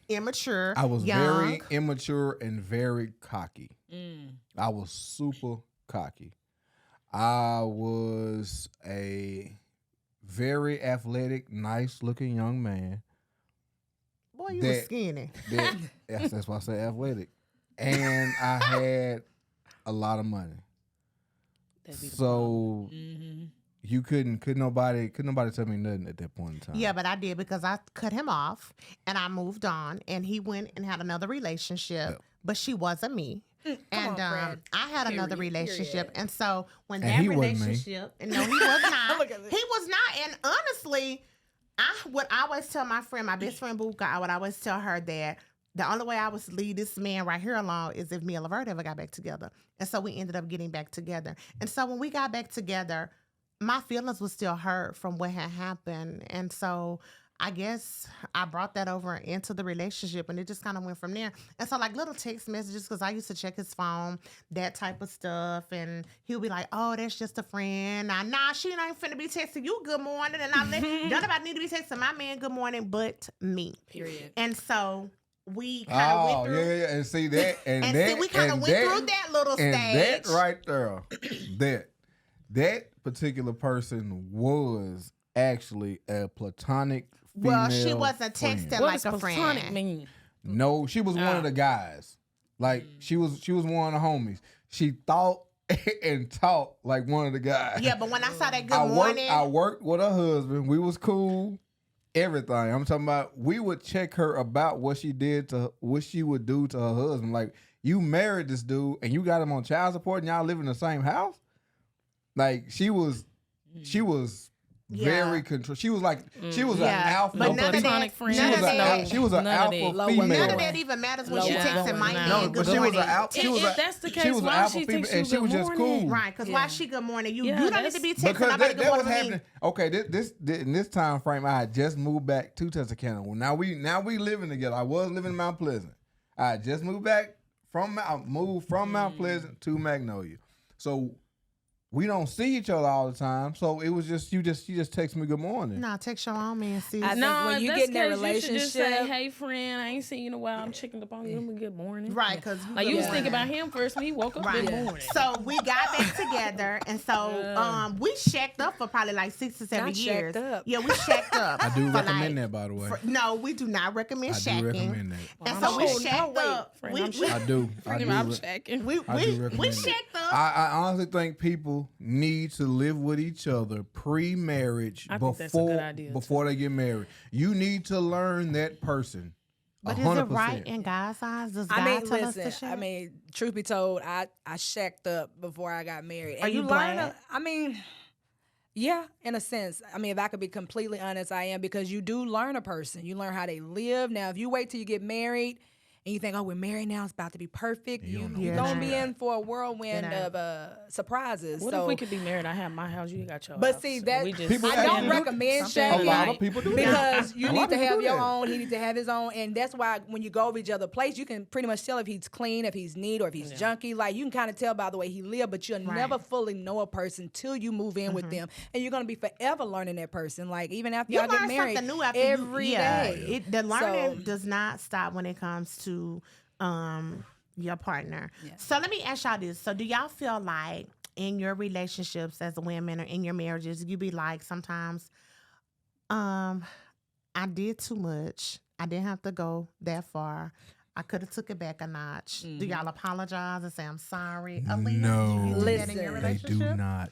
Immature. I was young. very immature and very cocky. I was super cocky. I was a very athletic, nice looking young man. Boy, you that- was skinny. That's why I say athletic. And I had a lot of money. that'd be the So you couldn't nobody tell me nothing at that point in time. Yeah, but I did because I cut him off and I moved on and he went and had another relationship, Yep. but she wasn't me. And on, Fred. I had another Period, relationship. period. And so when And that he wasn't me. relationship, no, he was not. Look at this. He was not. And honestly, I would always tell my friend, my best friend Buka, I would always tell her that the only way I would lead this man right here along is if me and Laverne ever got back together. And so we ended up getting back together. And so when we got back together, my feelings was still hurt from what had happened. And so I guess I brought that over into the relationship and it just kind of went from there. And so like little text messages, because I used to check his phone, that type of stuff. And he'll be like, oh, that's just a friend. Nah, she ain't finna be texting you good morning. And I'm like, nobody need to be texting my man good morning but me. Period. And so we kind of Oh, went through. yeah. And see that and, And that see, we kind of and went that- through that little and stage. that right there, that particular person was actually a platonic female Well, she wasn't friend. texting What like does a platonic friend. mean? No, she was one of the guys. Like she was one of the homies. She thought and talked like one of the guys. Yeah, but when I saw that good I morning, worked with her husband. We was cool. Everything. I'm talking about. We would check her about what she would do to her husband. Like, you married this dude and you got him on child support and y'all live in the same house. Like, she was Yeah. very control. She was like she was Yeah, an alpha. but No none of that- platonic friends. none of that- She was an None of alpha that. Low female. women. none of that even matters when she Low texting women. my No, man No, good but she morning. was an alpha. She was If a, that's the she case, was an why alpha she female, texts and you she was good just morning? cool. Right, because why she good morning? You Yeah, you don't need that's- to be texting Because nobody that good was morning. happening. Okay, this in this time frame, I had just moved back to Texarkana. Well, now we living together. I was living in Mount Pleasant. I had just moved Mount Pleasant to Magnolia. So we don't see each other all the time. So it was just you just text me good morning. No, text your own man, sis. I think No, when you that's get in that case you should just say, relationship- hey, friend, I ain't seen you in a while. I'm checking up on you. Give me good morning. Right, because Like, you was thinking about him first when he woke up Right. good morning. So we got back together, and so we shacked up for probably like 6 to 7 Not years. shacked up. Yeah, we shacked up. I do for recommend like- that, by the way. No, we do not recommend I shacking. do recommend that. And Well, so we I'm- shacked no, wait, up. friend, We I'm we shaking. I do. I do. I'm re- checking. we I do we recommend it. shacked up. I honestly think people need to live with each other pre-marriage I think that's a good before idea, too. before they get married. You need to learn that person. But 100%. is it right in God's eyes? Does God I mean, tell us listen. to shack? I mean, truth be told, I shacked up before I got married. Are you learn. glad? I mean, yeah, in a sense. I mean, if I could be completely honest, I am, because you do learn a person. You learn how they live. Now, if you wait till you get married and you think, oh, we're married now, it's about to be perfect, You don't know you're what gonna you're be in for a whirlwind It ain't. of surprises. What so, if we could be married? I have my house, you got your But house. see, and that we just People I actually don't do- recommend something A shacking. lot like- of people do Because that. you A lot need of to people have do your that. own, he needs to have his own, and that's why when you go over each other's place, you can pretty much tell if he's clean, if he's neat, or if he's junky. Like, you can kind of tell by the way he live, but you'll Right. never fully know a person till you move in with them, and you're gonna be forever learning that person. Like, even after you y'all get learn married, something new after every you, yeah, day. The learning So- does not stop when it comes to Your partner. Yeah. So let me ask y'all this. So do y'all feel like in your relationships as women or in your marriages, you be like sometimes, I did too much. I didn't have to go that far. I could have took it back a notch. Do y'all apologize and say I'm sorry? Aaliyah, do you do that in your Listen, They relationship? do not.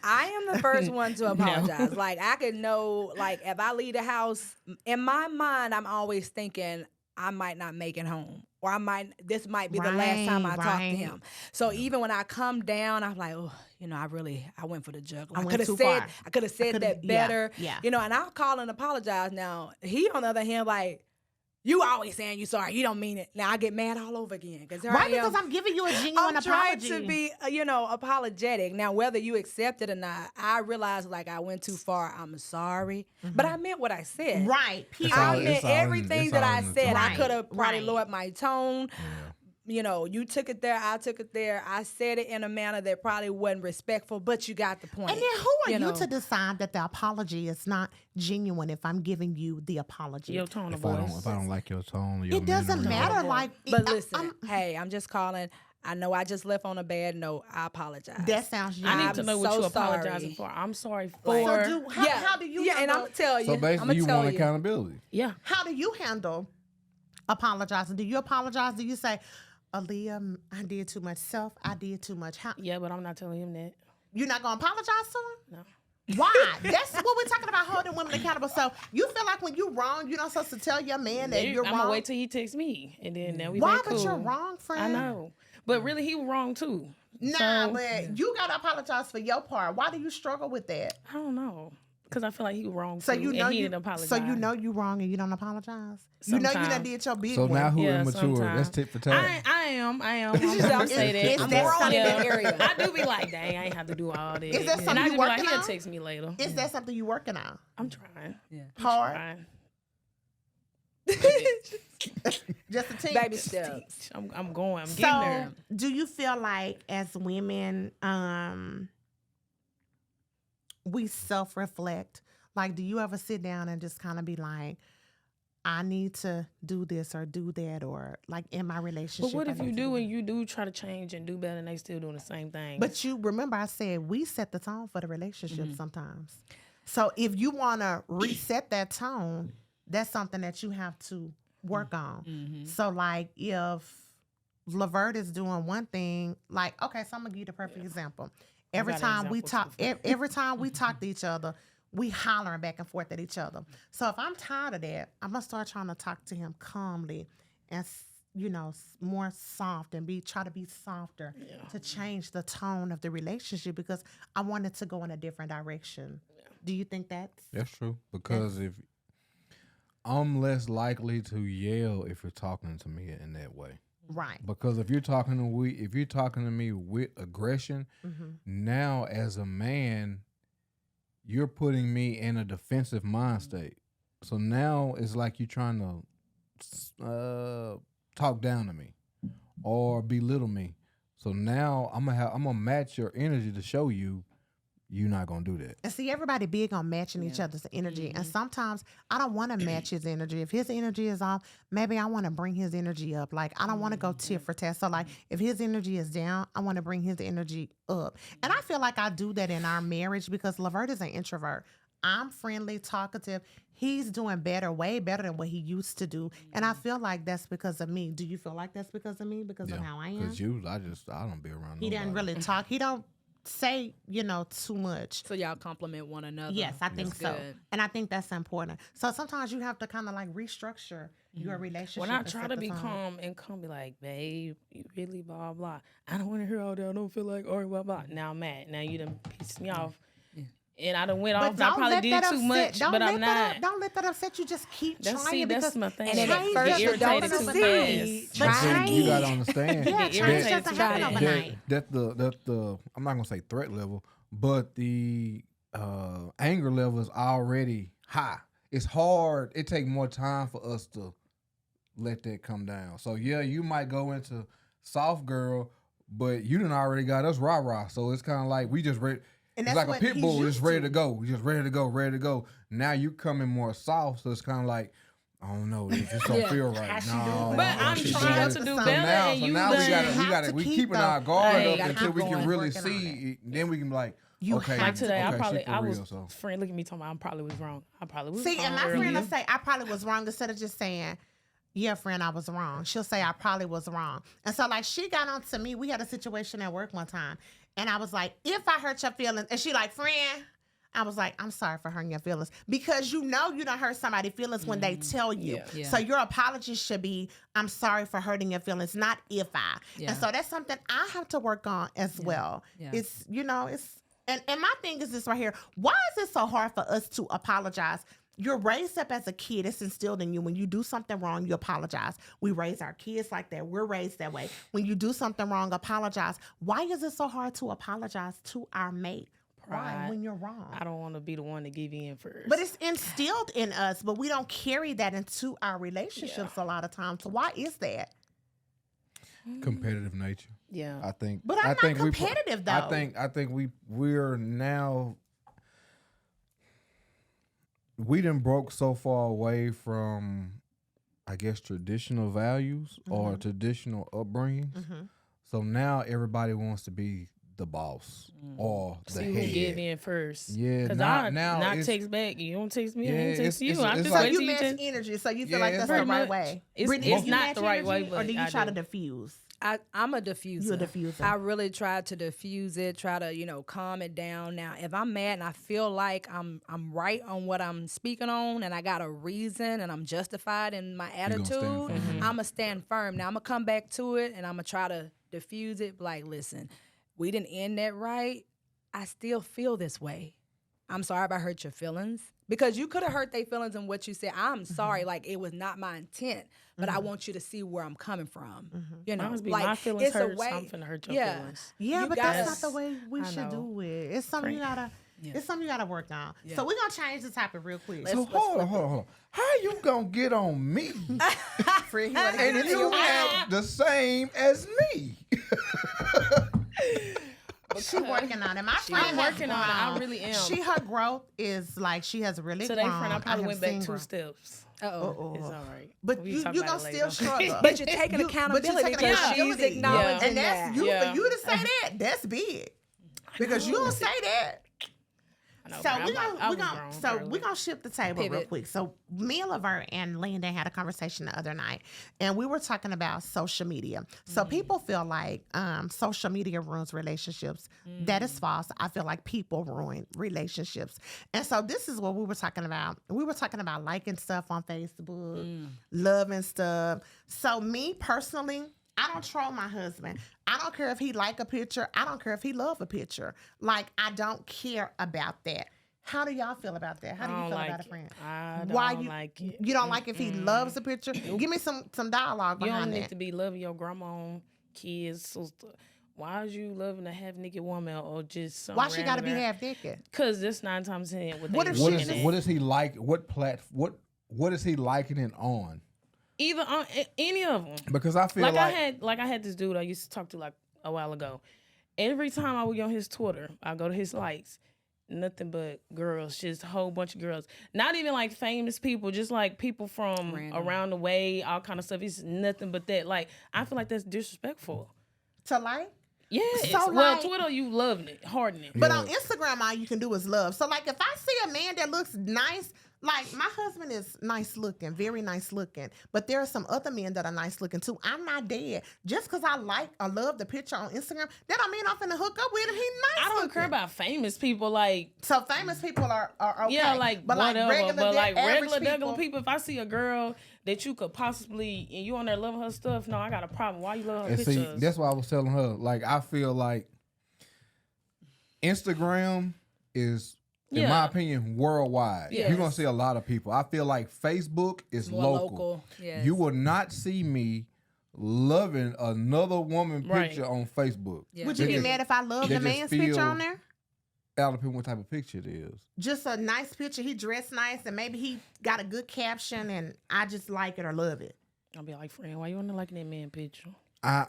I am the first one to apologize. Like I could know, like if I leave the house, in my mind, I'm always thinking I might not make it home, or this might be the last time I talk to Right. him. So even when I come down, I'm like, oh, I went for the jugular. I I went could have too said, far. I could have said coulda- that yeah, better. yeah. And I'll call and apologize. Now he, on the other hand, like. You always saying you sorry. You don't mean it. Now I get mad all over again Right, because I'm giving you a genuine I'm trying apology. to be, apologetic. Now, whether you accept it or not, I realize like I went too far. I'm sorry, but I meant what I said. Right. It's Period. all- I meant it's all in- everything it's that all I in the said. tone. I could have Right, probably right. lowered my tone. You took it there. I took it there. I said it in a manner that probably wasn't respectful, but you got the point. And then who are you know. to decide that the apology is not genuine if I'm giving you the apology? Your tone of If I voice. don't like your tone, your It doesn't mannerisms. matter. Like, But listen, hey, I'm just calling. I know I just left on a bad note. I apologize. that sounds I genuine. need to I'm know what so you're apologizing sorry. for. I'm sorry Like- for. So how do you Yeah, and handle, I'm gonna tell you. So basically, I'ma you tell want accountability. yeah. how do you handle apologizing? Do you apologize? Do you say, Aaliyah, I did too much I did too much? How, Yeah, but I'm not telling him that. you're not gonna apologize to him? No. Why? That's what we're talking about, holding women accountable. So you feel like when you're wrong, you're not supposed to tell your man that you're I'm wrong. gonna wait till he texts me, and then we Why? back But cool. you're wrong, friend. I know, but really he was wrong too. Nah, So, but you gotta apologize for your part. Why do you struggle with that? I don't know, because I feel like he was wrong So too, you know and he you. didn't apologize. So you know you wrong and you don't apologize. You know you done Sometimes. did your big So one. now who Yeah, immature? sometimes. That's tit for tat. I am. I'm said, gonna I'm- say that. is I'm that growing in that something- area. I do be like, dang, I ain't have to do all this. Is that and something I you just be like, working he'll on? text me later. Is that something you working on? I'm trying. Hard, Trying. just a team. Baby steps. I'm going. I'm So, getting there. do you feel like as women, we self-reflect? Like, do you ever sit down and just kind of be like, I need to do this or do that, or like in my relationship? But what I if need you to do and you do try to change and do better and they still doing the same thing? But you remember, I said we set the tone for the relationship Mm-hmm. sometimes. So if you want to reset that tone, that's something that you have to work on. Mm-hmm. So like if Lavert is doing one thing, like, okay, so I'm gonna give you the perfect example. Every got time we examples talk, every time we talk to each other, we hollering back and forth at each other. So if I'm tired of that, I'm gonna start trying to talk to him calmly and more soft and try to be softer to change the tone of the relationship because I want it to go in a different direction. Do you think that's That's true. Because if I'm less likely to yell if you're talking to me in that way. right? Because if you're talking to me with aggression, now as a man, you're putting me in a defensive mind state. So now it's like you're trying to talk down to me or belittle me. So now I'm gonna match your energy to show you you're not gonna do that. And see, everybody big on matching each other's energy. And sometimes I don't want to match his energy. If his energy is off, maybe I want to bring his energy up. Like, I don't want to go tit for tat. So, like, if his energy is down, I want to bring his energy up. And I feel like I do that in our marriage because Lavert is an introvert. I'm friendly, talkative. He's doing better, way better than what he used to do. And I feel like that's because of me. Do you feel like that's because of me? Because of how I am? Because I don't be around. He doesn't nobody. really talk. He don't say, too much. So y'all compliment one another. Yes, I think so. good. And I think that's important. So sometimes you have to kind of like restructure your relationship. when I and try set to the be tone. calm and be like, babe, you really blah blah. I don't want to hear all that. I don't feel like or blah blah. Now I'm mad. Now you done pissed me off. And I done went off. But I don't probably let did that too upset- much, don't but let I'm that not. up- Don't let that upset you. Just keep That's trying that's because my thing. And then at change first doesn't you don't happen irritated too overnight. fast. But But see, you gotta change, understand. yeah, Get change irritated doesn't too happen fast. overnight. That the I'm not gonna say threat level, but the anger level is already high. It's hard. It take more time for us to let that come down. So yeah, you might go into soft girl, but you done already got us rah-rah. So it's kind of like we just ready. And It's that's like a what pit he's bull, used just ready to. to go. We just ready to go. Now you coming more soft, so it's kind of like I don't know. It just don't Yeah. feel right. she No, doing? But I'm She's trying doing to do something. better, Now- and you now done. we have gotta to we keep keeping the- our guard Hey, up gotta until keep we can going, really working on see. Then we can be like, You okay, have Like to- today, okay, I she for was real. So friend. Look at me talking about I probably was wrong. I probably was See, wrong and my earlier. friend will say, I probably was wrong, instead of just saying, yeah, friend, I was wrong. She'll say, I probably was wrong. And so, like, she got on to me. We had a situation at work one time. And I was like, if I hurt your feelings, and she like, friend, I was like, I'm sorry for hurting your feelings. Because you know you don't hurt somebody's feelings when they tell you. Yeah. Yeah. So your apology should be, I'm sorry for hurting your feelings, not if I. Yeah. And so that's something I have to work on as well. Yeah. It's, and my thing is this right here. Why is it so hard for us to apologize? You're raised up as a kid. It's instilled in you. When you do something wrong, you apologize. We raise our kids like that. We're raised that way. When you do something wrong, apologize. Why is it so hard to apologize to our mate? Why? Pride. When you're wrong. I don't want to be the one to give in first. But it's instilled in us, but we don't carry that into our relationships a lot of times. So why is that? competitive nature. yeah. I think. But I'm I not think competitive, though. I think we're now. We done broke so far away from, I guess, traditional values or traditional upbringing. Mm-hmm. So now everybody wants to be the boss or the See head. who give in first. Yeah, Because now- I now not it's- text back. You don't text me. I Yeah, ain't text you. I'm it's just like- So waiting you till you match text. energy, so you feel Yeah, like it's that's the pretty right much. way. It's- Brittany, it's do you not match the right way, energy, or but do you I try do. to diffuse? I'm a diffuser. You're a diffuser. I really try to diffuse it, try to, calm it down. Now, if I'm mad and I feel like I'm right on what I'm speaking on and I got a reason and I'm justified in my gonna stand attitude, firm. I'm going to stand firm. Now, I'm going to come back to it and I'm going to try to diffuse it. Like, listen, we didn't end that right. I still feel this way. I'm sorry if I hurt your feelings. Because you could have hurt their feelings in what you said. I'm sorry, like it was not my intent, but I want you to see where I'm coming from. You know, Honestly, like my feelings it's hurt, a so way. I'm finna hurt your yeah, feelings. Yeah, You but gotta- that's not the way we I should know. do it. It's something you gotta. Yeah. It's something you gotta work on. Yeah. So we're gonna change the topic real quick. So hold on. How you gonna get on me Fred, you wanna get and into you your act the same as me? She working on it. My friend I'm has working on it. I grown. really am. Her growth is like she has really Today, grown. friend, I probably have went back seen 2 growth. steps. Uh-oh. It's all right. But We you talk you about gonna it still later. struggle. But you're taking But you're accountability taking because she's accountability. acknowledging And that's that. you Yeah. for you to say that. That's big. Because you don't say that. I know, So bro. we're I gonna was grown early. shift the table real Pivot. quick. So me and Laverne and Landon had a conversation the other night, and we were talking about social media. So people feel like social media ruins relationships. That is false. I feel like people ruin relationships. And so this is what we were talking about. We were talking about liking stuff on Facebook, loving stuff. So me personally, I don't troll my husband. I don't care if he like a picture. I don't care if he love a picture. Like, I don't care about that. How do y'all feel about that? How do you I don't feel like about a it. friend? I don't Why you like it. You don't like if he loves a picture? Give me some dialogue You don't behind need that. to be loving your grandma, kids, sister. Why is you loving a half naked woman or just some Why she got to be half naked? Because this 9 times 10 what What they if What she is just- what is he like? What is he liking it on? either on any of them. Because I feel Like like I had this dude I used to talk to like a while ago. Every time I would go on his Twitter, I go to his likes, nothing but girls, just a whole bunch of girls. Not even like famous people, just like people from Random. around the way, all kind of stuff. It's nothing but that. Like I feel like that's disrespectful. To like? Yeah. So, well, like- Twitter, you loving it, hardening it. But Yeah. on Instagram, all you can do is love. So, like, if I see a man that looks nice, like my husband is nice looking, very nice looking, but there are some other men that are nice looking too. I'm not dead. Just because I like or love the picture on Instagram, that don't mean I'm finna hook up with him. He nice I don't looking. care about famous people. Like So famous people are okay. yeah, like but whatever. like Regular average regular people. If I see a girl that you could possibly and you on there loving her stuff, no, I got a problem. Why you love her and see, pictures? that's why I was telling her. Like, I feel like Instagram is, in my Yeah. opinion, worldwide. Yes. You're gonna see a lot of people. I feel like Facebook is More local. local, yes. You will not see me loving another woman Right. picture on Facebook. Yeah. Would you They be just- mad if I love they the just man's picture feel- on there? All depends what type of picture it is. Just a nice picture. He dressed nice, and maybe he got a good caption, and I just like it or love it. I'll be like, friend, why you on there liking that man picture? I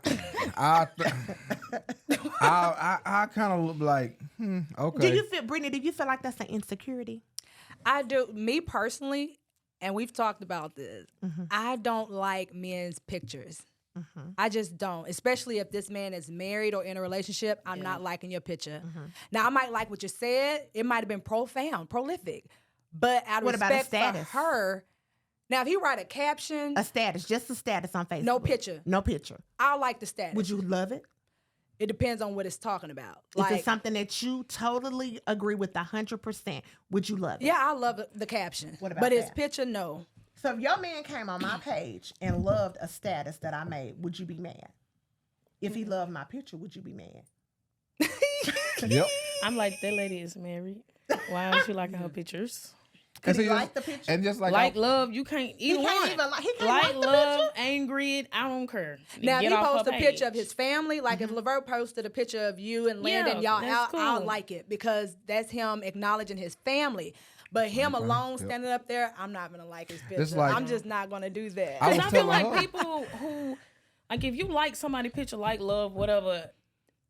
kind of look like, okay. Do you feel, Brittany? Do you feel like that's an insecurity? I do. Me personally, and we've talked about this. I don't like men's pictures. I just don't, especially if this man is married or in a relationship. I'm not liking your picture. Now, I might like what you said. It might have been profound, prolific, but out of What about a respect for status? her. Now, if he write a caption, A status, just a status on Facebook. no picture, No picture. I like the status. Would you love it? It depends on what it's talking about. If it's something that you totally agree with 100%, would you love it? yeah, I love the caption. What about but his that? picture, no. So if your man came on my page and loved a status that I made, would you be mad? If he loved my picture, would you be mad? Yep. I'm like, that lady is married. Why is she liking her pictures? Could see, he just- like the picture? And just like Like love, you can't He either can't one. even like. He can't Like like the love, picture. angry, I don't care. Now, if Get he off posts her a picture of page. his family, like if Levert posted a picture of you and Landon, Yeah, y'all, that's I'll cool. like it because that's him acknowledging his family. But him alone Yep. standing up there, I'm not gonna like his picture. like- I'm just not gonna do that. I was Because I feel telling like her. people who, like, if you like somebody's picture, like love, whatever,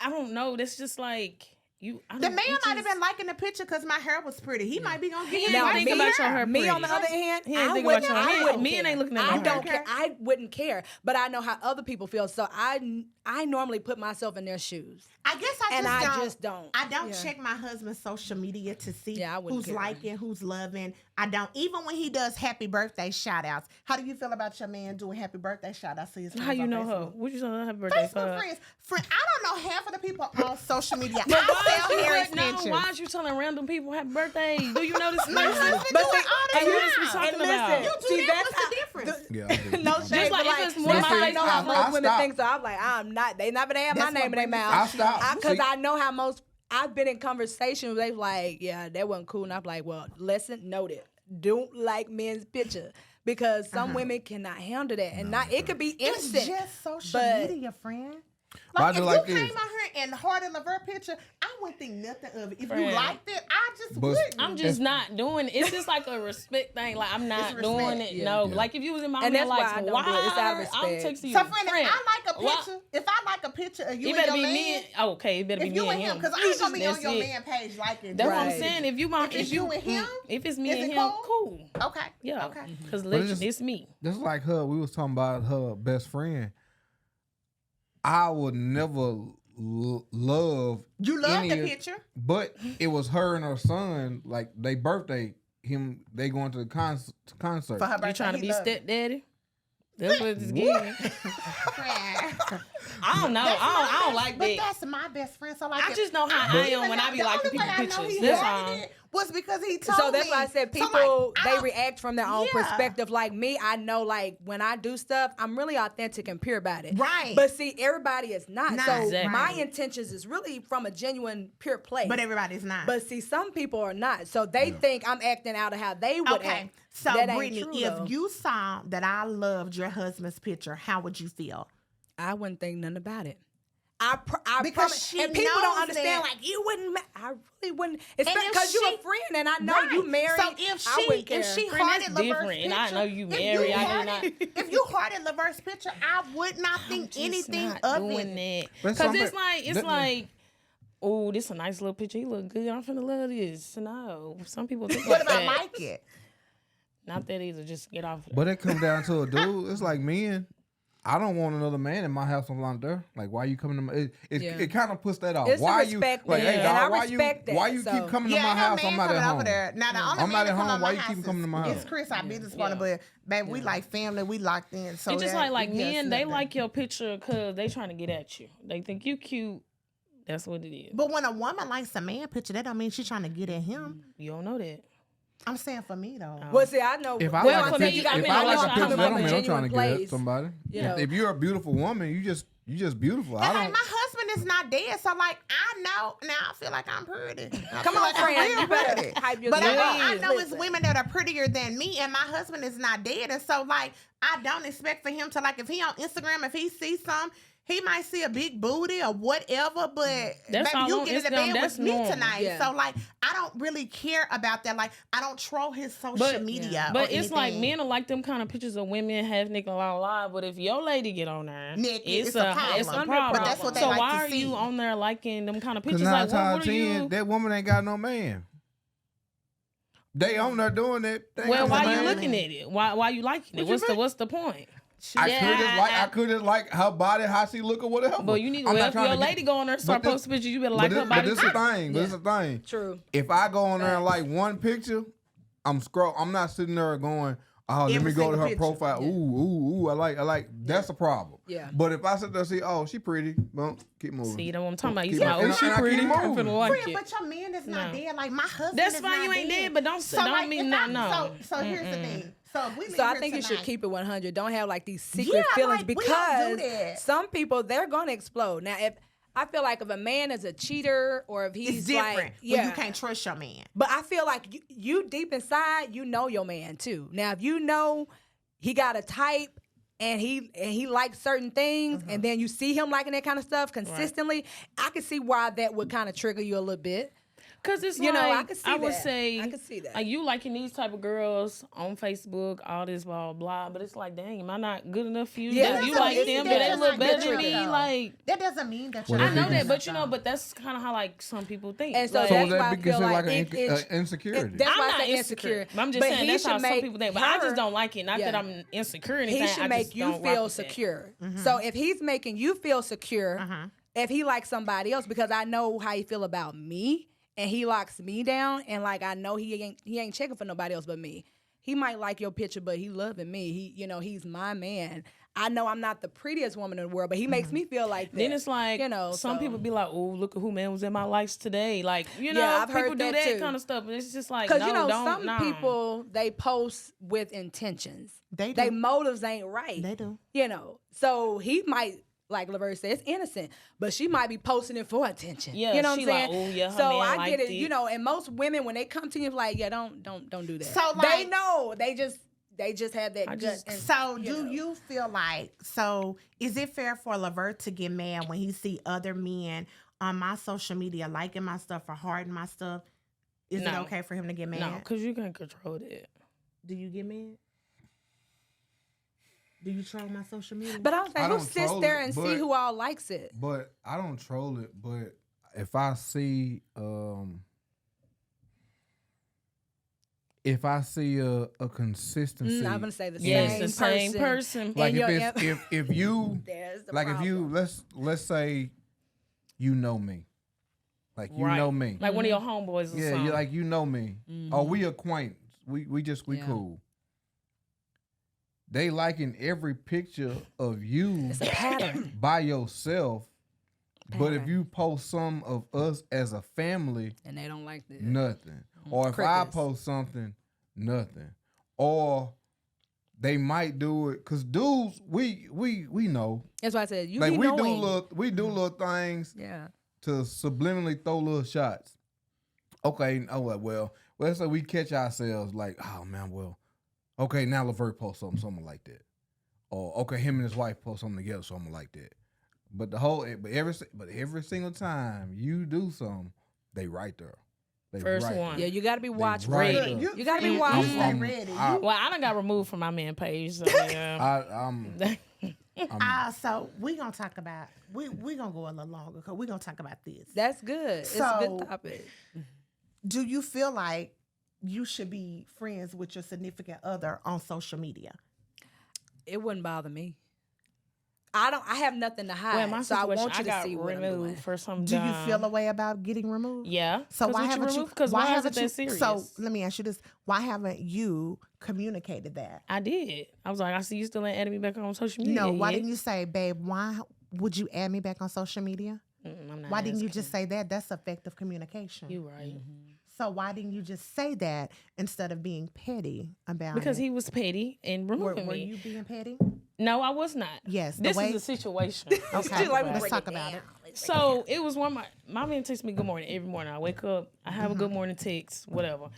I don't know. That's just like you. I The don't- man it might have just- been liking the picture because my hair was pretty. He might be gonna get He it ain't Now, right thinking for about your her. hair me pretty. on the other hand, He ain't I thinking wouldn't, about your I hair. wouldn't Men care. ain't looking at I no don't hair. care. I wouldn't care, but I know how other people feel, so I normally put myself in their shoes, I guess I and just I don't. just don't. I don't Yeah. check my husband's social media to see Yeah, I wouldn't who's care. liking, who's loving. I don't. Even when he does happy birthday shout outs. How do you feel about your man doing happy birthday shout outs to his friends How you on know her? Facebook? What you say? Happy birthday for Facebook her? friends. I don't know half of the people on social media. But I why sell is hair you extensions. why is you telling random people happy birthday? Do you know this My person? husband But do see, it all the and you just be time. talking And about. listen, You do see, that. that's What's the how- difference? Yeah, I do. No I do. shade, like but if it's one that's of how my I know how I most women stopped. think. So I'm like, I'm not. They not gonna have my That's name what in their brings mouth. I stopped. Because See- I know how most. I've been in conversations where they like, yeah, that wasn't cool, and I'm like, well, lesson noted. Don't like men's picture because some women cannot handle that, and not. It could be It's innocent. just social but- media, friend. But I Like, do if like you this. came out here and hearted Levert picture, I wouldn't think nothing of it. If you Friend. liked it, I just But- wouldn't. I'm just not doing it. It's just like a respect thing. Like I'm not It's doing respect, it. yeah. No, Yeah. like if you was in my And real that's why life, I don't do it. It's out of I'm respect. texting you. So, friend, if I like a Why- picture, if I like a picture of you it and better your be man, me. Okay, it better be if me you and and him, him. because I ain't gonna be on That's your it. man page liking. That's what I'm Right. saying. If you want, If it's you and him, if it's me is and it him, cool? cool. Okay. Yeah, Okay. because But it's just- it's me. Just like her, we was talking about her best friend. I would never love You love any the of- picture. but it was her and her son, like they birthday. They going to the concert. For her birthday. You trying to he be loved it. stepdaddy? That's what it's getting. Friend. I don't know. That's my I don't best- like but that. that's my best friend. So like, I just know how I am when I be liking people's pictures. That's all. Was because he told So that's me. why I said So, people like, I they don't- react from their own Yeah. perspective. Like me, I know like when I do stuff, I'm really authentic and pure about it. Right. But see, everybody is not. Not. So Exactly. my intentions is really from a genuine, pure place. But everybody's not. But see, some people are not. So they think I'm acting out of how they would okay. act. So That ain't Brittany, true, if though. you saw that I loved your husband's picture, how would you feel? I wouldn't think nothing about it. Because promise- she and people don't knows understand. that- Like you wouldn't. I really wouldn't. if Because you're she- a friend, and I know Right. you married. So if I wouldn't care. she Friend, hearted that's Levert's different, and I picture, know you if married, I do hearted- If you hearted Levert's picture, I would not think Just anything not of doing it. that. But Because some it's pe- like that- like, oh, this a nice little picture. He look good. I'm finna love this. No, some people think What like about that. like it? Not that either. Just get off. But it comes down to a dude. It's like men. I don't want another man in my house on like there. Like, why you coming to my? Yeah. It kind of puts that off. It's a Why respect you like? thing, Hey, and I dog, why respect you? that, Why you so- keep coming to Yeah, my ain't no house? man I'm not coming at home. over there. Now the only I'm man not that at come home. on Why my you keep house coming to my is house? Chris, our business partner, Yeah. but baby, we like family, we locked in. So It's just that- like yes, men, they nothing. like your picture because they trying to get at you. They think you cute. That's what it is. But when a woman likes a man picture, that don't mean she's trying to get at him. You don't know that. I'm saying for me though. Well, see, I know. If I Well, like for a me, picture, I if mean, I I like know a I'm picture, coming that from don't a mean I'm trying to genuine get at place. somebody. You know. If you're a beautiful woman, you just beautiful. I And like don't. my husband is not dead, so like I know now. I feel like I'm pretty. I Come feel on, like I'm friend, real you better pretty. hype But yourself I up. know it's Listen. women that are prettier than me, and my husband is not dead, and so like I don't expect for him to like if he on Instagram, if he sees some. He might see a big booty or whatever, but That's baby, all you on get in the Instagram, bed that's with me normal. tonight. Yeah. So like, I don't really care about that. Like, I don't troll his social media. But or it's like anything. men are like them kind of pictures of women half naked alive. But if your lady get on there, Naked, it's a problem. But that's what they so like why to are see. you on there liking them kind of Because pictures? 9 Like, times what are 10, you? that woman ain't got no man. They on there doing it. They Well, ain't why got you no looking name. at it? Why you liking it? What you mean? What's the point? I couldn't like her body, how she look or whatever. But you need I'm well, not if trying your to get- lady go on there and start but this- posting pictures, you better like her But body this too. is the thing. This is the thing. True. If I go on there and like one picture, I'm not sitting there going, oh, let Every me go to single her picture. profile. Yeah. Ooh, I like. That's a problem. Yeah. But if I sit there and see, oh, she pretty, well, keep moving. See, you know what I'm talking about. You Keep say, oh, moving. she And I keep pretty. I'm moving. finna like Friend, it. but your man is not No. dead. Like my husband. That's is fine, not you ain't dead, but don't like, mean if no, I- no. So here's the thing. So if we So I leave think here you should tonight- keep it 100. Don't have like these secret Yeah, feelings like, we don't do because that. some people they're gonna explode. Now, if I feel like if a man is a cheater or if he's It's different. like, yeah, You can't trust your man. But I feel like you deep inside, you know your man too. Now, if you know he got a type and he likes certain things, and then you see him liking that kind of stuff consistently, I can see why that would kind of trigger you a little bit. Cause it's You like, know, I could see would that. say, I could see that. Like you liking these type of girls on Facebook, all this blah blah. But it's like, dang, am I not good enough for you? Yeah, That you doesn't like mean them, that but they you're look not better good than me. enough. Like That doesn't mean that Well, you're that I know because- that, but you know, but that's kind of how like some people think. And so Like, So that's would that why I be feel considered like like an insecurity? That's I'm why I not say insecure. insecure. I'm just saying he that's how should some make people think. But I her- just don't like it. Not Yeah. that I'm insecure or anything. He should I make just you don't rock feel with that. secure. So if he's making you feel secure, if he likes somebody else, because I know how he feel about me, and he locks me down, and like I know he ain't checking for nobody else but me. He might like your picture, but he loving me. He's my man. I know I'm not the prettiest woman in the world, but he makes me feel like that. Then it's like, some so- people be like, "Oh, look at who man was in my likes today." Like, Yeah, I've people heard do that that too. kind of stuff. And it's just like, Because no, don't. some nah. people they post with intentions. They They do. motives ain't right. They do. So he might, like Laverne said, it's innocent, but she might be posting it for attention. Yeah, you know what she I'm saying? like, "Oh, yeah, her so man I liked get it. it." And most women when they come to you, like, yeah, don't do that. So, they like- know they just have that I gut. just- and, So you know. you feel like, so is it fair for Lavert to get mad when he see other men on my social media liking my stuff or hearting my stuff? Is it No. okay for him to get mad? No, because you can control that. Do you get mad? Do you troll my social media? But I was I like, who don't sits troll there it, and but- see who all likes it? But I don't troll it. But if I see a consistency, I'm gonna say the Yes, same the same person. person. like And if your- it's if you There's the like if you problem. let's say you know me, like you Right. know me, Like one of your homeboys or yeah, something. you like you know me. Oh, we acquaintance. We Yeah. cool. They liking every picture of you It's a pattern. by yourself. But if Pattern. you post some of us as a family, And they don't like this. nothing. Or if I Crickets. post something, nothing. Or they might do it because dudes, we know. That's why I said you Like be we knowing. do little things Yeah. to subliminally throw little shots. Okay, well, let's say we catch ourselves like, oh man, well, okay, now Levert post something like that. Or okay, him and his wife post something together, something like that. But every single time you do something, they right there. They First right one. there. Yeah, you gotta be They watchful. right Ready. there. You gotta be you watchful. stay ready. I- Well, I done got removed from my man page. So, yeah. So we gonna talk about we gonna go a little longer because we gonna talk about this. That's good. It's a So- good topic. Do you feel like you should be friends with your significant other on social media? It wouldn't bother me. I have nothing to hide. Well, my so I situation, want you I to got see what I'm removed doing. for some Do you dumb- feel a way about getting removed? Yeah. So why what haven't you? removed? Because why is it that serious? So let me ask you this: why haven't you communicated that? I did. I was like, I see you still ain't adding me back on social media. No, why yet. didn't you say, babe? Why would you add me back on social media? I'm not Why didn't you asking. just say that? That's effective communication. You right. So why didn't you just say that instead of being petty about Because it? he was petty and removing were me. you being petty? No, I was not. Yes. the This way, is a situation. okay. Like, Let's break talk it about down. it. So it was one my man texts me good morning every morning. I wake up, I have a good morning text, whatever.